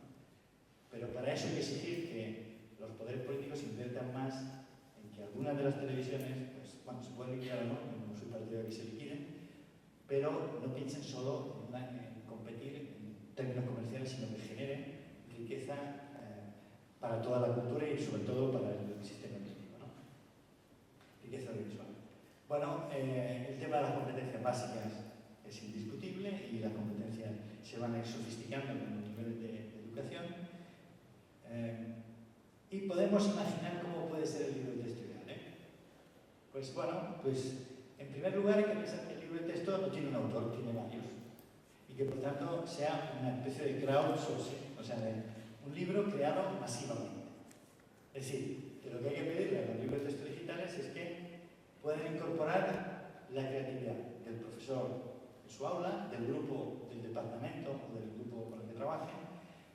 Pero para eso hay que exigir que los poderes políticos inviertan más en que algunas de las televisiones, pues, bueno, se pueden liquidar o no, no soy partidario de que se liquiden, pero no piensen solo en competir en términos comerciales, sino que generen riqueza para toda la cultura y sobre todo para el sistema educativo, ¿no? Riqueza audiovisual. Bueno, el tema de las competencias básicas es indiscutible y las competencias se van a ir sofisticando con los niveles de educación. Y podemos imaginar cómo puede ser el libro de texto ideal, ¿eh? Pues bueno, pues en primer lugar hay que pensar que el libro de texto no tiene un autor, tiene varios. Y que por tanto sea una especie de crowdsourcing, o sea, de un libro creado masivamente. Es decir, que lo que hay que pedirle a los libros de texto digitales es que pueden incorporar la creatividad del profesor en su aula, del grupo del departamento o del grupo con el que trabaje,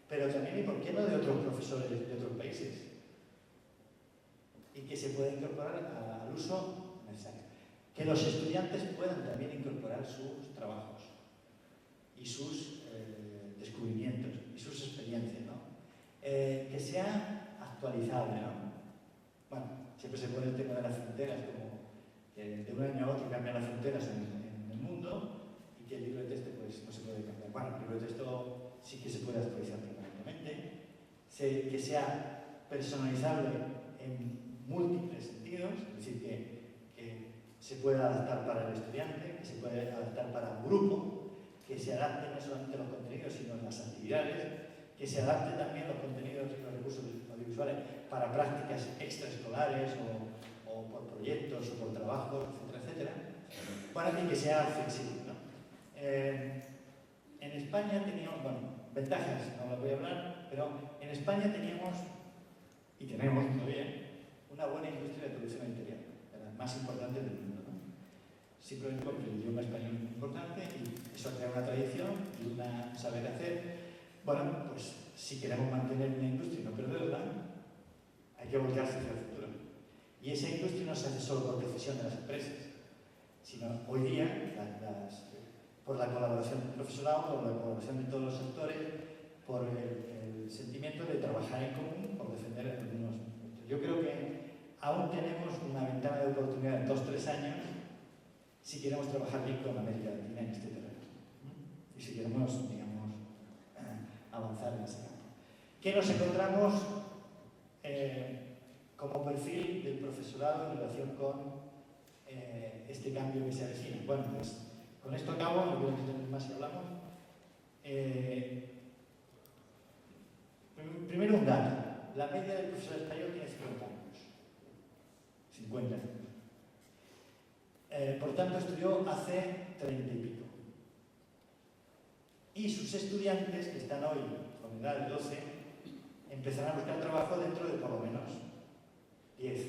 pero también, y por qué no, de otros profesores de otros países, y que se pueda incorporar al uso necesario. Que los estudiantes puedan también incorporar sus trabajos y sus descubrimientos y sus experiencias, ¿no? actualizable, ¿no? Bueno, siempre se pone el tema de las fronteras, como que de un año a otro cambian las fronteras en el mundo y que el libro de texto pues no se puede cambiar. Bueno, el libro de texto sí que se puede actualizar permanentemente, que sea personalizable en múltiples sentidos, es decir, que se puede adaptar para el estudiante, que se puede adaptar para un grupo, que se adapte no solamente los contenidos, sino las actividades, que se adapte también los contenidos y los recursos audiovisuales para prácticas extraescolares o por proyectos o por trabajos, etcétera, etcétera. Bueno, y que sea flexible, ¿no? En España teníamos, bueno, ventajas, no las voy a hablar, pero en España teníamos, y tenemos todavía, una buena industria de producción editorial, de las más importantes del mundo, ¿no? Simplemente porque el idioma español es muy importante y eso crea una tradición y un saber hacer. Bueno, pues si queremos mantener una industria y no perderla, hay que volcarse hacia el futuro. Y esa industria no se hace solo por decisión de las empresas, sino hoy día, por la colaboración del profesorado, por la colaboración de todos los sectores, por el sentimiento de trabajar en común, por defender algunos puntos. Yo creo que aún tenemos una ventana de oportunidad en 2-3 años si queremos trabajar bien con América Latina en este terreno. Y si queremos, digamos, avanzar en ese campo. ¿Qué nos encontramos como perfil del profesorado en relación con este cambio que se avecina? Bueno, pues con esto acabo, no quiero que más si hablamos. Primero un dato. La media del profesor español tiene 50 años. 50 años. Por tanto, estudió hace 30 y pico. Y sus estudiantes, que están hoy con edad de 12, empezarán a buscar trabajo dentro de por lo menos 10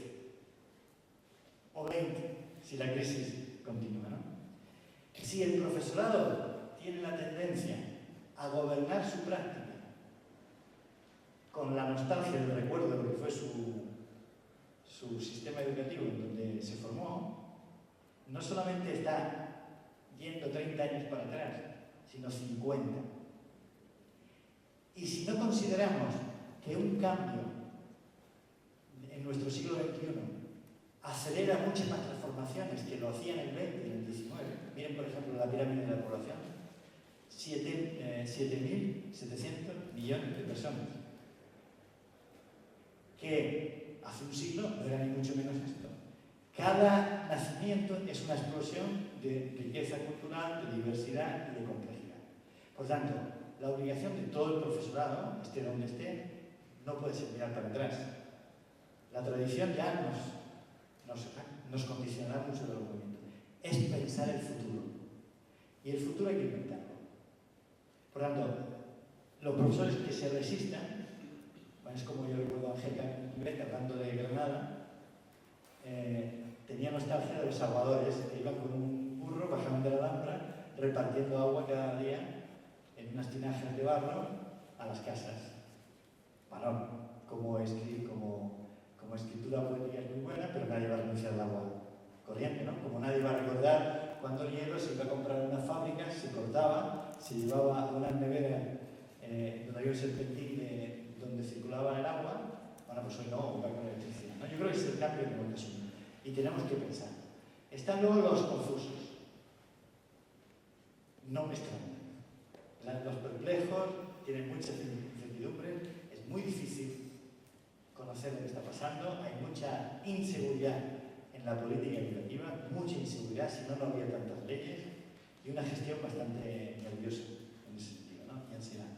o 20, si la crisis continúa, ¿no? Si el profesorado tiene la tendencia a gobernar su práctica con la nostalgia del recuerdo de lo que fue su sistema educativo en donde se formó, no solamente está yendo 30 años para atrás, sino 50. Y si no consideramos que un cambio en nuestro siglo XXI acelera muchas más transformaciones que lo hacían en el XX y en el XIX, miren por ejemplo la pirámide de la población, 7.700 millones de personas, que hace un siglo no era ni mucho menos esto. Cada nacimiento es una explosión de riqueza cultural, de diversidad y de complejidad. Por tanto, la obligación de todo el profesorado, esté donde esté, no puede ser mirar para atrás. La tradición ya nos condicionará mucho de los movimientos. Es pensar el futuro. Y el futuro hay que inventarlo. Por tanto, los profesores que se resistan, bueno, es como yo recuerdo a Angélica hablando de Granada, tenía nostalgia de los aguadores que iban con un burro, bajaban de la Alhambra, repartiendo agua cada día en unas tinajas de barro a las casas. Bueno, como escritura poética es muy buena, pero nadie va a renunciar al agua corriente, ¿no? Como nadie va a recordar cuando el hielo se iba a comprar en una fábrica, se cortaba, se llevaba a una nevera donde había un serpentín donde circulaba el agua. Bueno, pues hoy no, va con electricidad, ¿no? Yo creo que es el cambio que hemos asumido y tenemos que pensar. Están luego los confusos. No me extraña. Los perplejos tienen mucha incertidumbre, es muy difícil conocer lo que está pasando, hay mucha inseguridad en la política educativa, mucha inseguridad, si no, no habría tantas leyes, y una gestión bastante nerviosa en ese sentido, ¿no? Y ansiedad.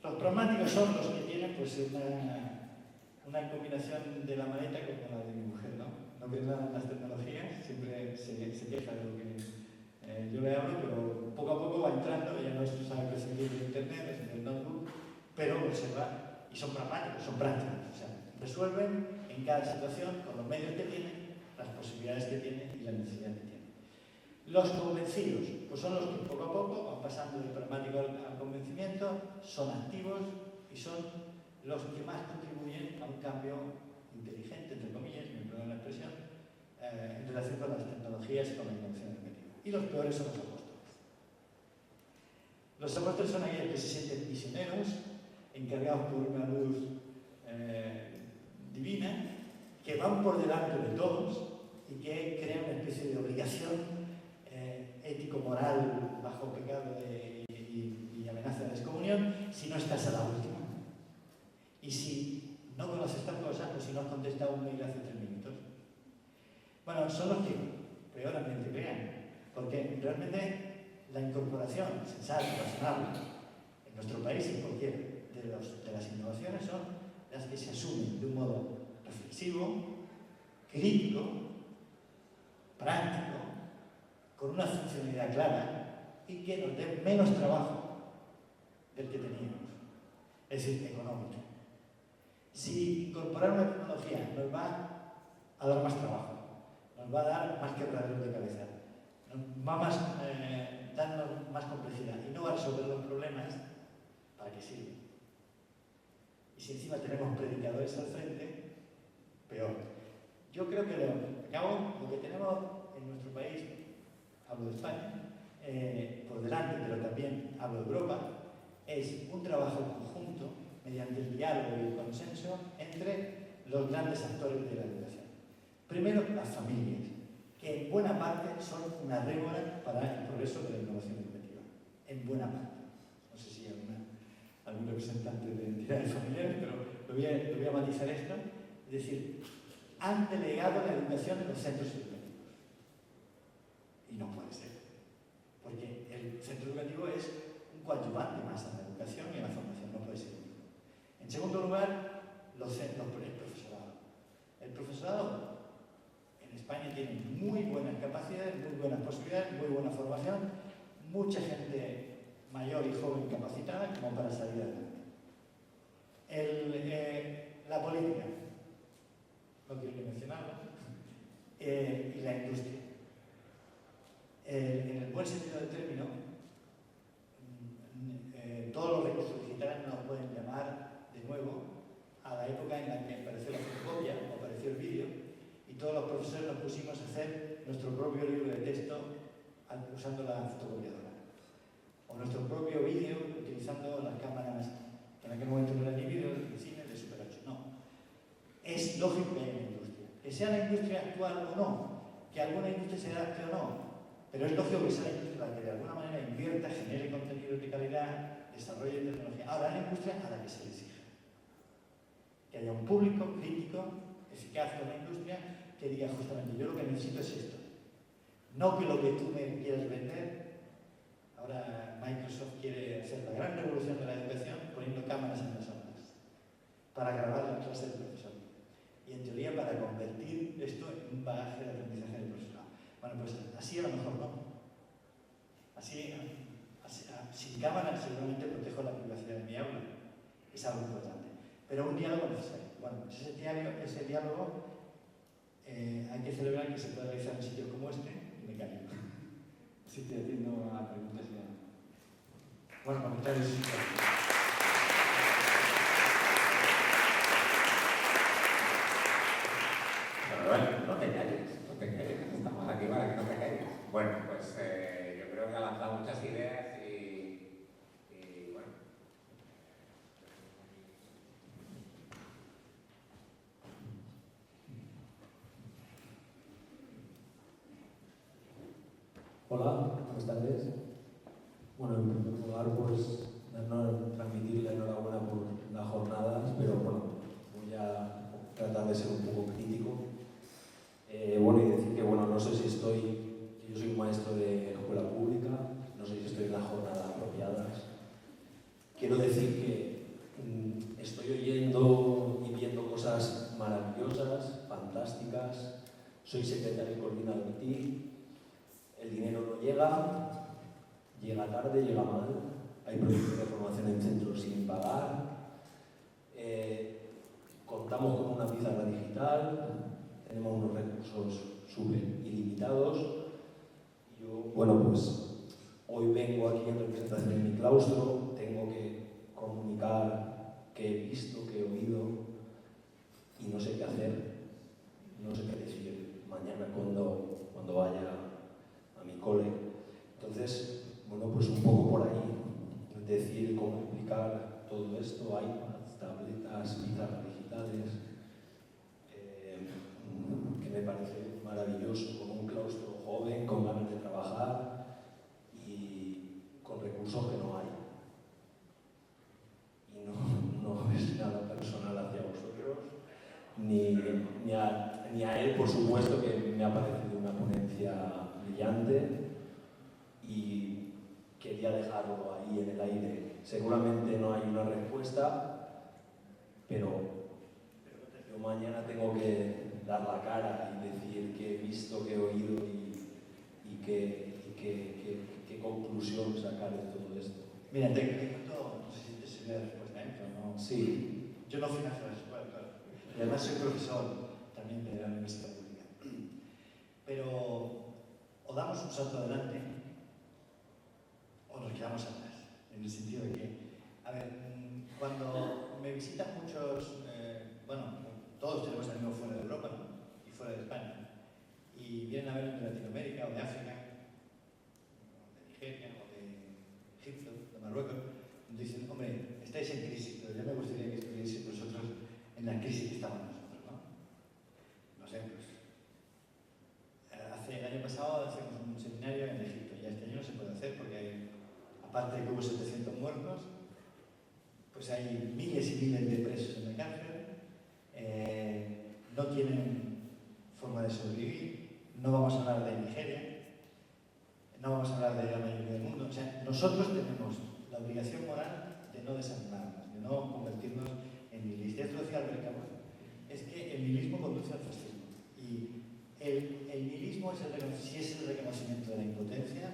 Los pragmáticos son los que tienen pues una combinación de la maleta como la de mi mujer, ¿no? No creen nada en las tecnologías, siempre se queja de lo que yo le hablo, pero poco a poco va entrando, ella no sabe prescindir de internet, del notebook, pero observa, y son pragmáticos, son prácticos, o sea, resuelven en cada situación con los medios que tienen, las posibilidades que tienen y la necesidad que tienen. Los convencidos, pues son los que poco a poco van pasando del pragmático al convencimiento, son activos y son los que más contribuyen a un cambio inteligente, entre comillas, me perdonan la expresión, en relación con las tecnologías y con la innovación educativa. Y los peores son los apóstoles. Los apóstoles son aquellos que se sienten misioneros, encargados por una luz que van por delante de todos y que crean una especie de obligación ético-moral bajo pecado y amenaza de excomunión si no estás a la última. Y si no conoces tal cosa, o si no has contestado un mail hace 3 minutos. Bueno, son los que peor ambiente crean, porque realmente la incorporación sensata, razonable, en nuestro país y en cualquiera de las innovaciones son las que se asumen de un modo reflexivo, crítico, práctico, con una funcionalidad clara y que nos dé menos trabajo del que teníamos, es decir, económico. Si incorporar una tecnología nos va a dar más trabajo, nos va a dar más quebraderos de cabeza, nos va dando más complejidad y no va a resolver los problemas, ¿para qué sirve? Y si encima tenemos predicadores al frente, peor. Yo creo que lo que tenemos en nuestro país, hablo de España, por delante, pero también hablo de Europa, es un trabajo conjunto mediante el diálogo y el consenso entre los grandes actores de la educación. Primero, las familias, que en buena parte son una rémora para el progreso de la innovación educativa. En buena parte. No sé si hay algún representante de entidades familiares, pero lo voy a matizar esto. Es decir, han delegado la educación en los centros educativos. Y no puede ser. Porque el centro educativo es un coadyuvante más a la educación y a la formación, no puede ser. En segundo lugar, el profesorado. El profesorado en España tiene muy buenas capacidades, muy buenas posibilidades, muy buena formación, mucha gente mayor y joven capacitada como para salir adelante. La política, no quiero ni mencionarlo, y la industria. En el buen sentido del término, todos los recursos digitales nos pueden llamar de nuevo a la época en la que apareció la fotocopia o apareció el vídeo y todos los profesores nos pusimos a hacer nuestro propio libro de texto usando la fotocopiadora o nuestro propio vídeo utilizando las cámaras que en aquel momento no eran ni vídeo de cine de Super 8. No. Es lógico que haya una industria. Que sea la industria actual o no, que alguna industria se adapte o no, pero es lógico que sea la industria la que de alguna manera invierta, genere contenidos de calidad, desarrolle tecnología. Ahora, la industria a la que se le exige. Que haya un público crítico, eficaz con la industria, que diga justamente, yo lo que necesito es esto. No que lo que tú me quieras vender. Ahora Microsoft quiere hacer la gran revolución de la educación poniendo cámaras en las aulas para grabar la clase del profesor. Y en teoría para convertir esto en un bagaje de aprendizaje del profesorado. Bueno, pues así a lo mejor no. Así sin cámara seguramente protejo la privacidad de mi aula. Es algo importante. Pero un diálogo necesario. Bueno, pues ese diálogo hay que celebrar que se pueda realizar en sitios como este y me callo. Sí, te atiendo a preguntas ya. Bueno, comentarios. Bueno, no te calles, estamos aquí para que no te calles. Bueno, pues yo creo que ha lanzado muchas ideas y bueno. Hola, buenas tardes. Bueno, en primer lugar, pues transmitir la enhorabuena por las jornadas, pero bueno, voy a tratar de ser un poco crítico. Bueno, y decir que, bueno, no sé si yo soy un maestro de escuela pública, no sé si estoy en las jornadas apropiadas. Quiero decir que estoy oyendo y viendo cosas maravillosas, fantásticas. Soy secretario y coordinador de TIC. El dinero no llega tarde, llega mal. Hay proyectos de formación en centros sin pagar. Contamos con una pizarra digital. Tenemos unos recursos súper ilimitados. Yo, bueno, pues hoy vengo aquí en representación de mi claustro. Tengo que comunicar qué he visto, qué he oído y no sé qué hacer. No sé qué decir mañana cuando vaya a mi cole. Entonces, bueno, pues un poco por ahí, decir cómo explicar todo esto, iPads, tabletas, pizarras digitales. me parece maravilloso, con un claustro joven, con ganas de trabajar y con recursos que no hay. Y no es nada personal hacia vosotros, ni a él, por supuesto, que me ha parecido una ponencia brillante y quería dejarlo ahí en el aire. Seguramente no hay una respuesta, pero yo mañana tengo que dar la cara y decir qué he visto, qué he oído y qué conclusión sacar de todo esto. Mira, te cuento, no sé si te sirve la respuesta, pero no. Sí. Yo no fui nacional de escuela, claro. Y además soy profesor también de la Universidad Pública. Pero o damos un salto adelante o nos quedamos atrás. En el sentido de que, a ver, cuando me visitan muchos, todos tenemos amigos fuera de Europa, ¿no? Y fuera de España. Y vienen a ver de Latinoamérica o de África, o de Nigeria o de Egipto, de Marruecos, donde dicen, hombre, estáis en crisis, pero ya me gustaría que estuvieseis vosotros en la crisis que estamos nosotros, ¿no? No sé, pues. El año pasado hacemos un seminario en Egipto, ya este año no se puede hacer porque aparte de que hubo 700 muertos, pues hay miles y miles de presos en la cárcel, no tienen forma de sobrevivir, no vamos a hablar de Nigeria, no vamos a hablar de la mayoría del mundo. O sea, nosotros tenemos la obligación moral de no desanimarnos, de no convertirnos en nihilistas. Esto decía Albert Camus, es que el nihilismo conduce al fascismo. Y el nihilismo si es el reconocimiento de la impotencia.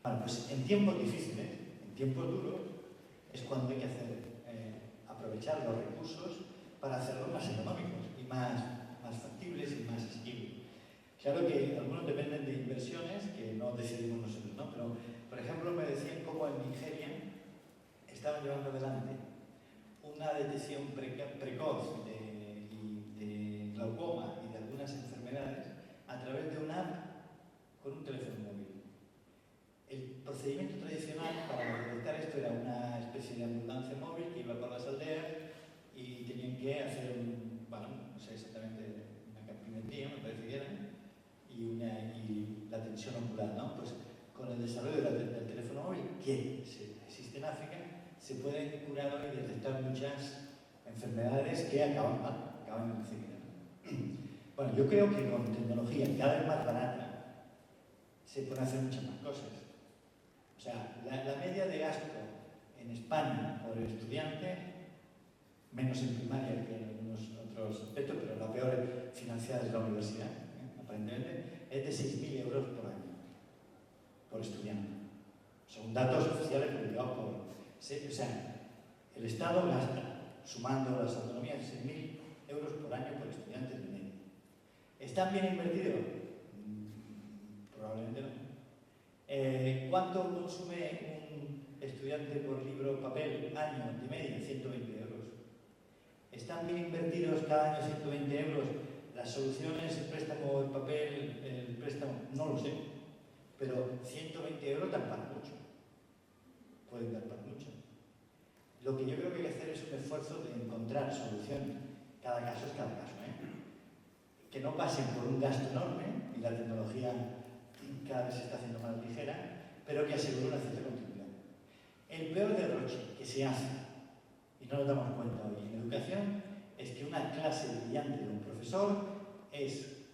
Bueno, pues en tiempos difíciles, en tiempos duros, es cuando hay que aprovechar los recursos para hacerlos más económicos y más factibles y más asequibles. Claro que algunos dependen de inversiones que no decidimos nosotros, ¿no? Pero, por ejemplo, me decían cómo en Nigeria estaban llevando adelante una detección precoz de glaucoma y de algunas enfermedades a través de una app con un teléfono móvil. El procedimiento tradicional para detectar esto era una especie de ambulancia móvil que iba por las aldeas y tenían que hacer no sé exactamente, una campimetría, me parece que era, y la tensión ocular, ¿no? Pues con el desarrollo del teléfono móvil, que existe en África, se pueden curar hoy y detectar muchas enfermedades que acaban en ceguera. Bueno, yo creo que con tecnología cada vez más barata se pueden hacer muchas más cosas. O sea, la media de gasto en España por estudiante, menos en primaria que en algunos otros aspectos, pero la peor financiada es la universidad, aparentemente, es de 6.000 euros por año, por estudiante. Son datos oficiales publicados por... O sea, el Estado gasta, sumando las autonomías, 6.000 euros por año por estudiante de media. ¿Están bien invertidos? Probablemente no. ¿Cuánto consume un estudiante por libro papel año de media? 120 euros. ¿Están bien invertidos cada año 120 euros? Las soluciones, el préstamo, el papel, el préstamo, no lo sé. Pero 120 euros dan para mucho. Pueden dar para mucho. Lo que yo creo que hay que hacer es un esfuerzo de encontrar soluciones. Cada caso es cada caso, que no pasen por un gasto enorme, y la tecnología cada vez se está haciendo más ligera, pero que asegure una cierta continuidad. El peor derroche que se hace, y no nos damos cuenta hoy en educación, es que una clase brillante de un profesor es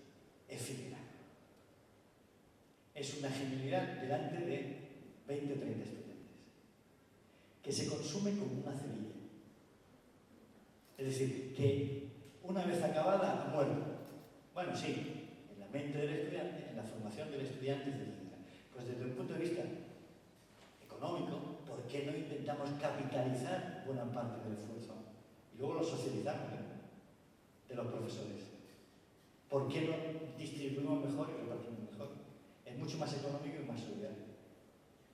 efímera. Es una genialidad delante de 20 o 30 estudiantes, que se consume como una cerilla. Es decir, que una vez acabada, ha muerto. Bueno, sí, en la mente del estudiante, en la formación del estudiante, etc. Pues desde un punto de vista económico, ¿por qué no intentamos capitalizar buena parte del esfuerzo? Y luego lo socializamos, de los profesores. ¿Por qué no distribuimos mejor y repartimos mejor? Es mucho más económico y más solidario.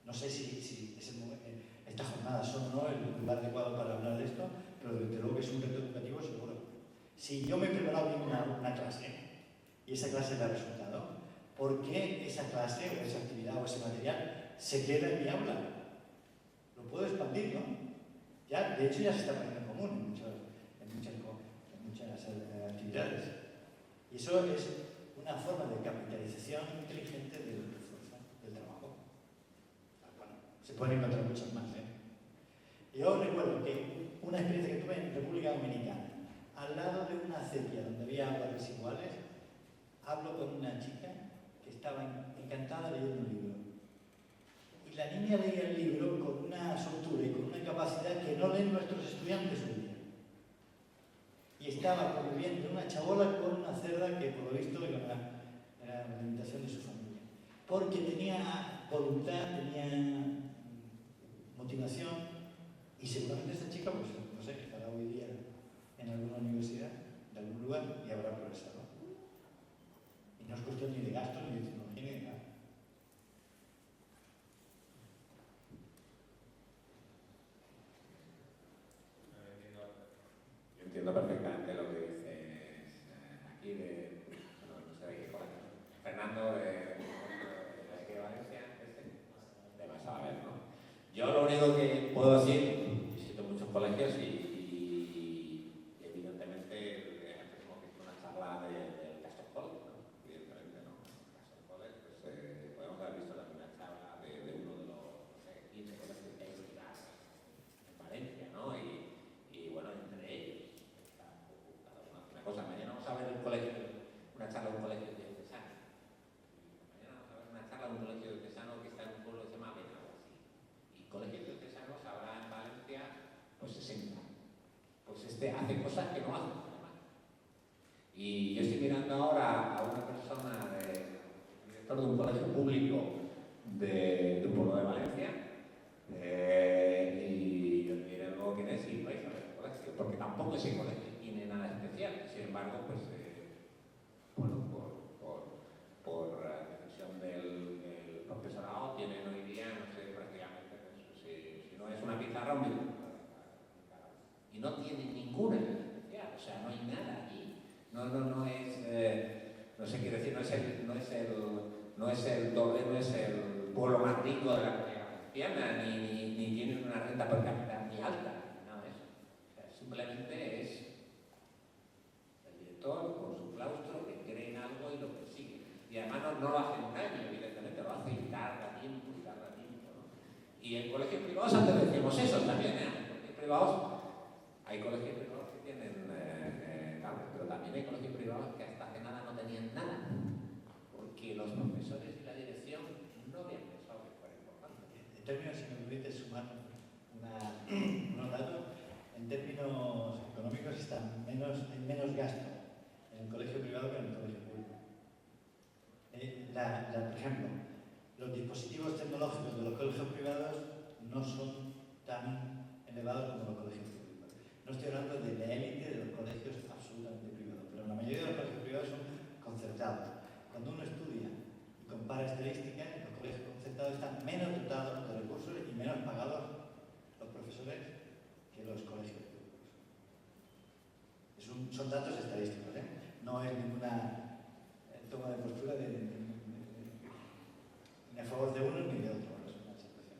No sé si estas jornadas son o no el lugar adecuado para hablar de esto, pero desde luego que es un reto educativo seguro. Si yo me he preparado bien una clase y esa clase da resultado, ¿por qué esa clase o esa actividad o ese material se queda en mi aula? Lo puedo expandir, ¿no? Ya, de hecho ya se está poniendo en común en muchas actividades. Y Y eso es una forma de capitalización inteligente del esfuerzo, del trabajo. Bueno, se pueden encontrar muchas más, ¿eh? Yo recuerdo que una experiencia que tuve en República Dominicana, al lado de una acequia donde había aguas residuales, hablo con una chica que estaba encantada leyendo un libro. Y la niña leía el libro con una soltura y con una capacidad que no leen nuestros estudiantes hoy día. Y estaba conviviendo una chabola con una cerda que, por lo visto, era la alimentación de su familia. Porque tenía voluntad, tenía motivación, y seguramente esta chica, pues no sé, estará hoy día en alguna universidad, de algún lugar, y habrá progresado. Y no es cuestión ni de gasto, ni de tecnología, ni de nada. Yo entiendo perfectamente lo que dices aquí de, no sé de qué colegio. Fernando de qué Valencia, de Masaber, ¿no? Yo lo único que puedo decir, visito muchos colegios y evidentemente hacemos una charla del Castor College, ¿no? Evidentemente no. Castor College, pues podemos haber visto también una charla de uno de los, no sé, 15 colegios que hay en Valencia, ¿no? Y bueno, entre ellos está una cosa. Mañana vamos a ver el colegio, una charla de un colegio diocesano. Mañana vamos a ver una charla de un colegio diocesano que está en un pueblo que se llama Benaguasí. Y colegios diocesanos habrá en Valencia pues 60. Pues este hace cosas que no hacen los demás. Y yo estoy mirando ahora a una persona, director de un colegio público de un pueblo de Valencia, y yo le diré luego quién es y vais a ver el colegio, porque tampoco ese colegio tiene nada especial. Sin embargo, pues bueno, por decisión del profesorado tienen hoy día, no sé, prácticamente, si no es una pizarra, un libro. Y no tiene ninguna especial, o sea, no hay nada allí. No es, no sé, quiero decir, no es el pueblo más rico de la comunidad valenciana, ni tienen una renta per cápita ni alta, ni nada de eso. O sea, simplemente es el director con su claustro que cree en algo y lo persigue. Y además no lo hace un año, evidentemente, lo hace y tarda tiempo, ¿no? Y en colegios privados antes decíamos eso también, ¿eh? En colegios privados hay colegios privados que tienen campus, pero también hay colegios privados que hasta hace nada no tenían nada, porque los profesores y la dirección no habían pensado que fuera importante. En términos, si me permite sumar unos datos, en términos económicos están en menos gasto en el colegio privado que en el colegio público. Por ejemplo, los dispositivos tecnológicos de los colegios privados no son tan elevados como los colegios públicos. No estoy hablando de la élite de los colegios absolutamente privados, pero la mayoría de los colegios privados son concertados. Cuando uno estudia y compara estadísticas, los colegios concertados están menos dotados de recursos y menos pagados los profesores que los colegios públicos. Son datos estadísticos, ¿eh? No es ninguna toma de postura ni a favor de uno ni de otro. Es una situación.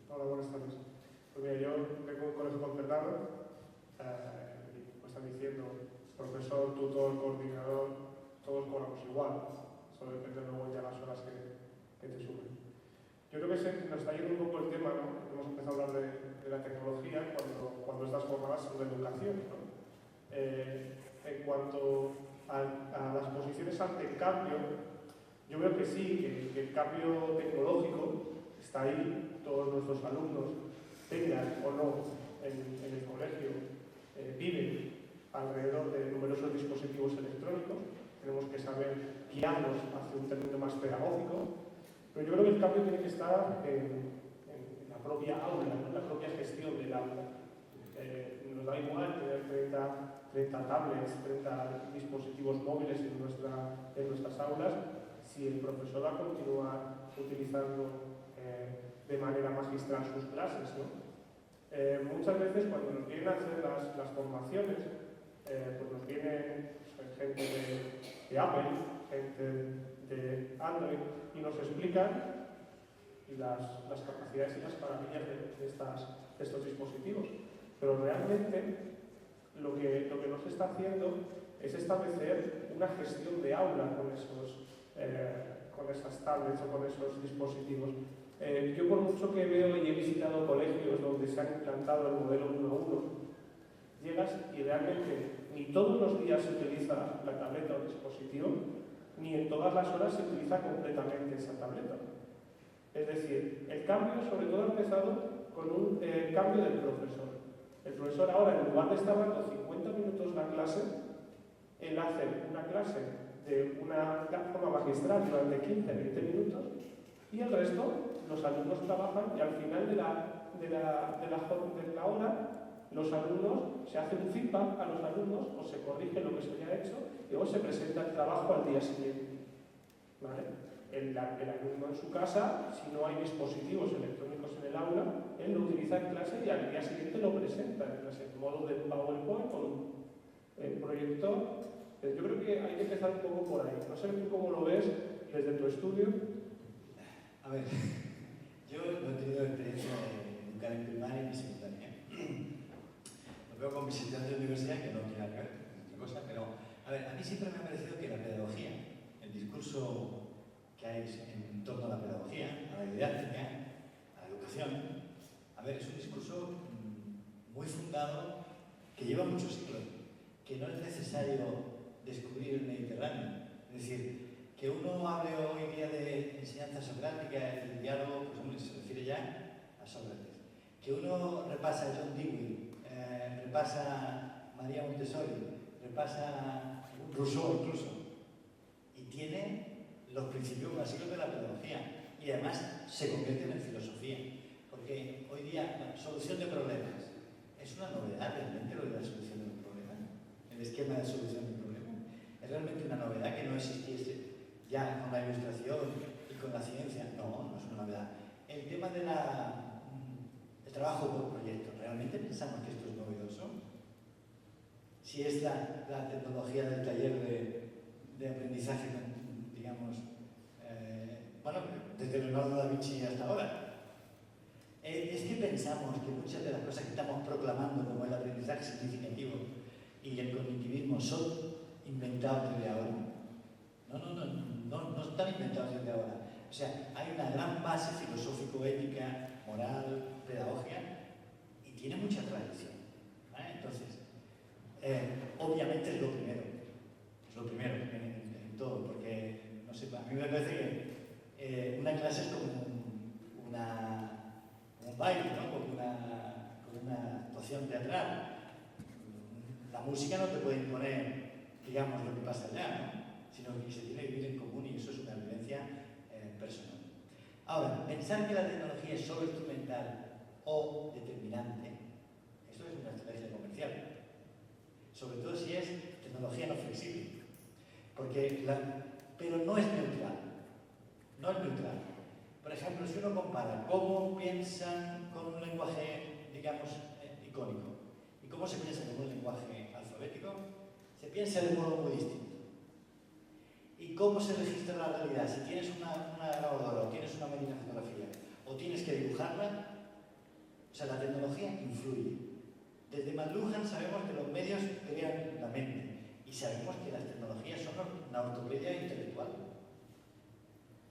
Hola, buenas tardes. Pues mira, yo vengo de un colegio concertado, pues están diciendo profesor, tutor, coordinador, todos cobramos igual. Solo depende luego ya las horas que te suben. Yo creo que nos está yendo un poco el tema, ¿no? Hemos empezado a hablar de la tecnología cuando estas jornadas son de educación, ¿no? En cuanto a las posiciones ante el cambio, yo veo que sí, que el cambio tecnológico está ahí. Todos nuestros alumnos, tengan o no en el colegio, viven alrededor de numerosos dispositivos electrónicos. Tenemos que saber guiarlos hacia un término más pedagógico, pero yo creo que el cambio tiene que estar en la propia aula, en la propia gestión del aula. Nos da igual tener 30 tablets, 30 dispositivos móviles en nuestras aulas, si el profesor va a continuar utilizando de manera magistral sus clases, ¿no? Muchas veces cuando nos vienen a hacer las formaciones, pues nos viene gente de Apple, gente de Android, y nos explican las capacidades y las maravillas de estos dispositivos. Pero realmente lo que nos está haciendo es establecer una gestión de aula con esas tablets o con esos dispositivos. Yo por mucho que veo y he visitado colegios donde se han implantado el modelo 1 a 1, llegas y realmente ni todos los días se utiliza la tableta o dispositivo, ni en todas las horas se utiliza completamente esa tableta. Es decir, el cambio sobre todo ha empezado con un cambio del profesor. El profesor ahora, en lugar de estar dando 50 minutos la clase, él hace una clase de una forma magistral durante 15-20 minutos y el resto los alumnos trabajan y al final de la hora los alumnos, se hace un feedback a los alumnos o se corrige lo que se haya hecho y luego se presenta el trabajo al día siguiente. ¿Vale? El alumno en su casa, si no hay dispositivos electrónicos en el aula, él lo utiliza en clase y al día siguiente lo presenta en clase, en modo de PowerPoint con un proyector. Yo creo que hay que empezar un poco por ahí. No sé tú cómo lo ves desde tu estudio. A ver, yo no he tenido experiencia de educar en primaria ni secundaria. Lo veo con mis estudiantes de universidad, que no tiene que ver con otra cosa, pero a ver, a mí siempre me ha parecido que la pedagogía, el discurso que hay en torno a la pedagogía, a la didáctica, a la educación, a ver, es un discurso muy fundado que lleva muchos siglos, que no es necesario descubrir el Mediterráneo. Es decir, que uno hable hoy día de enseñanza socrática, el diálogo, pues hombre, se refiere ya a Sócrates. Que uno repasa a John Dewey, repasa a María Montessori, repasa a Rousseau incluso, y tiene los principios básicos de la pedagogía y además se convierten en filosofía, porque hoy día la solución de problemas es una novedad realmente lo de la solución de un problema, el esquema de solución de un problema es realmente una novedad que no existiese ya con la ilustración y con la ciencia. No, no es una novedad. El tema de el trabajo por proyectos, ¿realmente pensamos que esto es novedoso? Si es la tecnología del taller de aprendizaje, digamos, bueno, desde Leonardo da Vinci hasta ahora. Es que pensamos que muchas de las cosas que estamos proclamando como el aprendizaje significativo y el cognitivismo son inventados desde ahora. No están inventados desde ahora. O sea, hay una gran base filosófico-ética, moral, pedagógica y tiene mucha tradición. ¿Vale? Entonces, obviamente es lo primero en todo, porque, no sé, a mí me parece que una clase es como un baile, ¿no? Como una actuación teatral. La música no te puede imponer, digamos, lo que pasa allá, ¿no? Sino que se tiene que vivir en común y eso es una vivencia personal. Ahora, pensar que la tecnología es solo instrumental o determinante, esto es una estrategia comercial, sobre todo si es tecnología no flexible, pero no es neutral, Por ejemplo, si uno compara cómo piensan con un lenguaje, digamos, icónico y cómo se piensa con un lenguaje alfabético, se piensa de un modo muy distinto. ¿Y cómo se registra la realidad? Si tienes una grabadora o tienes una máquina de fotografía o tienes que dibujarla, o sea, la tecnología influye. Desde McLuhan sabemos que los medios crean la mente y sabemos que las tecnologías son una ortopedia intelectual.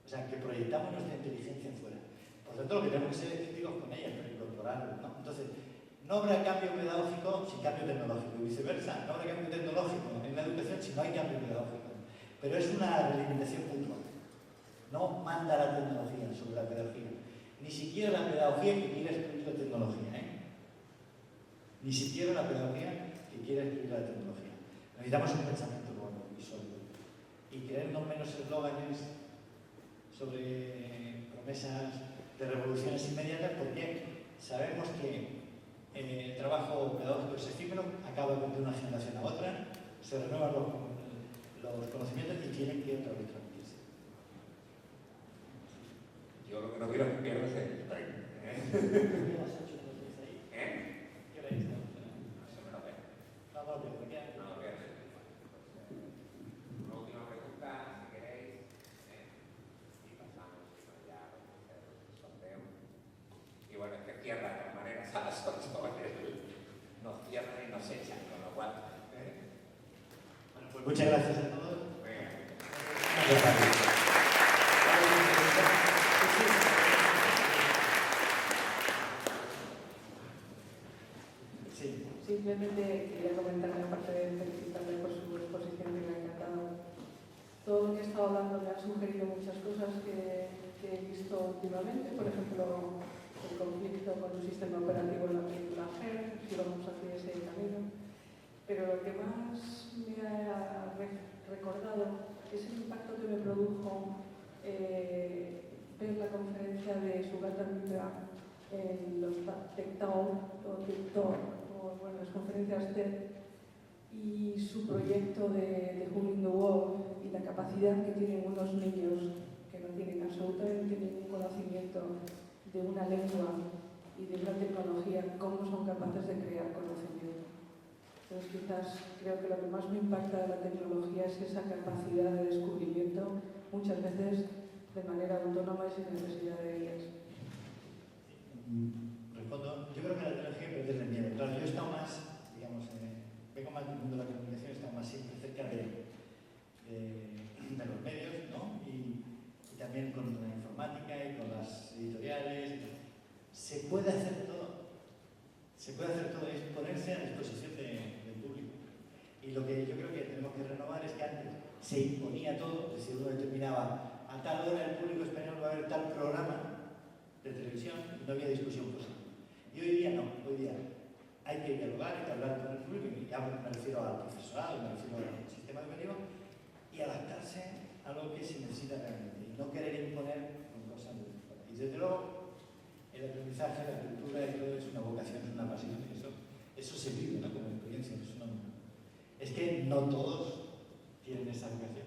O sea, que proyectamos nuestra inteligencia fuera. Por lo tanto, lo que tenemos que ser críticos con ellas, pero incorporarlo, ¿no? Entonces, no habrá cambio pedagógico sin cambio tecnológico y viceversa. No habrá cambio tecnológico en la educación si no hay cambio pedagógico. Pero es una realimentación puntual. No manda la tecnología sobre la pedagogía. Ni siquiera la pedagogía que quiere excluir la tecnología, Ni siquiera la pedagogía que quiere excluir la tecnología. Necesitamos un pensamiento nuevo y sólido. Y creernos menos eslóganes sobre promesas de revoluciones inmediatas, porque sabemos que el trabajo pedagógico es efímero, acaba de una generación a otra, se renuevan los conocimientos y tienen que otra vez transmitirse. Yo lo que no quiero es que pierdas el tren. ¿Qué has hecho entonces ahí? ¿Qué hora es? No se me lo ve. No, pero ¿qué? No, que una última pregunta, si queréis, y pasamos ya a hacer el sorteo. Y bueno, es que cierra de todas maneras a las 8, nos cierran y nos echan, con lo cual. Bueno, Pues muchas gracias a todos. Sí. Simplemente quería comentarle, aparte de felicitarle por su exposición, que me ha encantado. Todo lo que he estado hablando me ha sugerido muchas cosas que he visto últimamente, por ejemplo, el conflicto con un sistema operativo en la película Her, si vamos hacia ese camino. Pero lo que más me ha recordado es el impacto que me produjo ver la conferencia de Sugata Mitra en los Tech Talk o TikTok, o bueno, las conferencias TED, y su proyecto de Healing the World y la capacidad que tienen unos niños que no tienen absolutamente ningún conocimiento de una lengua y de una tecnología, cómo son capaces de crear conocimiento. Entonces quizás creo que lo que más me impacta de la tecnología es esa capacidad de descubrimiento, muchas veces de manera autónoma y sin necesidad de guías. Respondo. Yo creo que la tecnología hay que perderle miedo. Claro, yo he estado más, digamos, vengo más del mundo de la comunicación, he estado más siempre cerca de los medios, ¿no? Y también con la informática y con las editoriales. Se puede hacer todo. Se puede hacer todo, es ponerse a disposición del público. Y lo que yo creo que tenemos que renovar es que antes se imponía todo, es decir, uno determinaba a tal hora el público español va a ver tal programa de televisión y no había discusión posible. Y hoy día no, hoy día hay que dialogar, hay que hablar con el público, y ya me refiero al profesorado, me refiero al sistema educativo, y adaptarse a lo que se necesita realmente, y no querer imponer con cosas de fuera. Y desde luego, el aprendizaje, la cultura y todo es una vocación, es una pasión, eso se vive, ¿no? Como experiencia, es que no todos tienen esa vocación.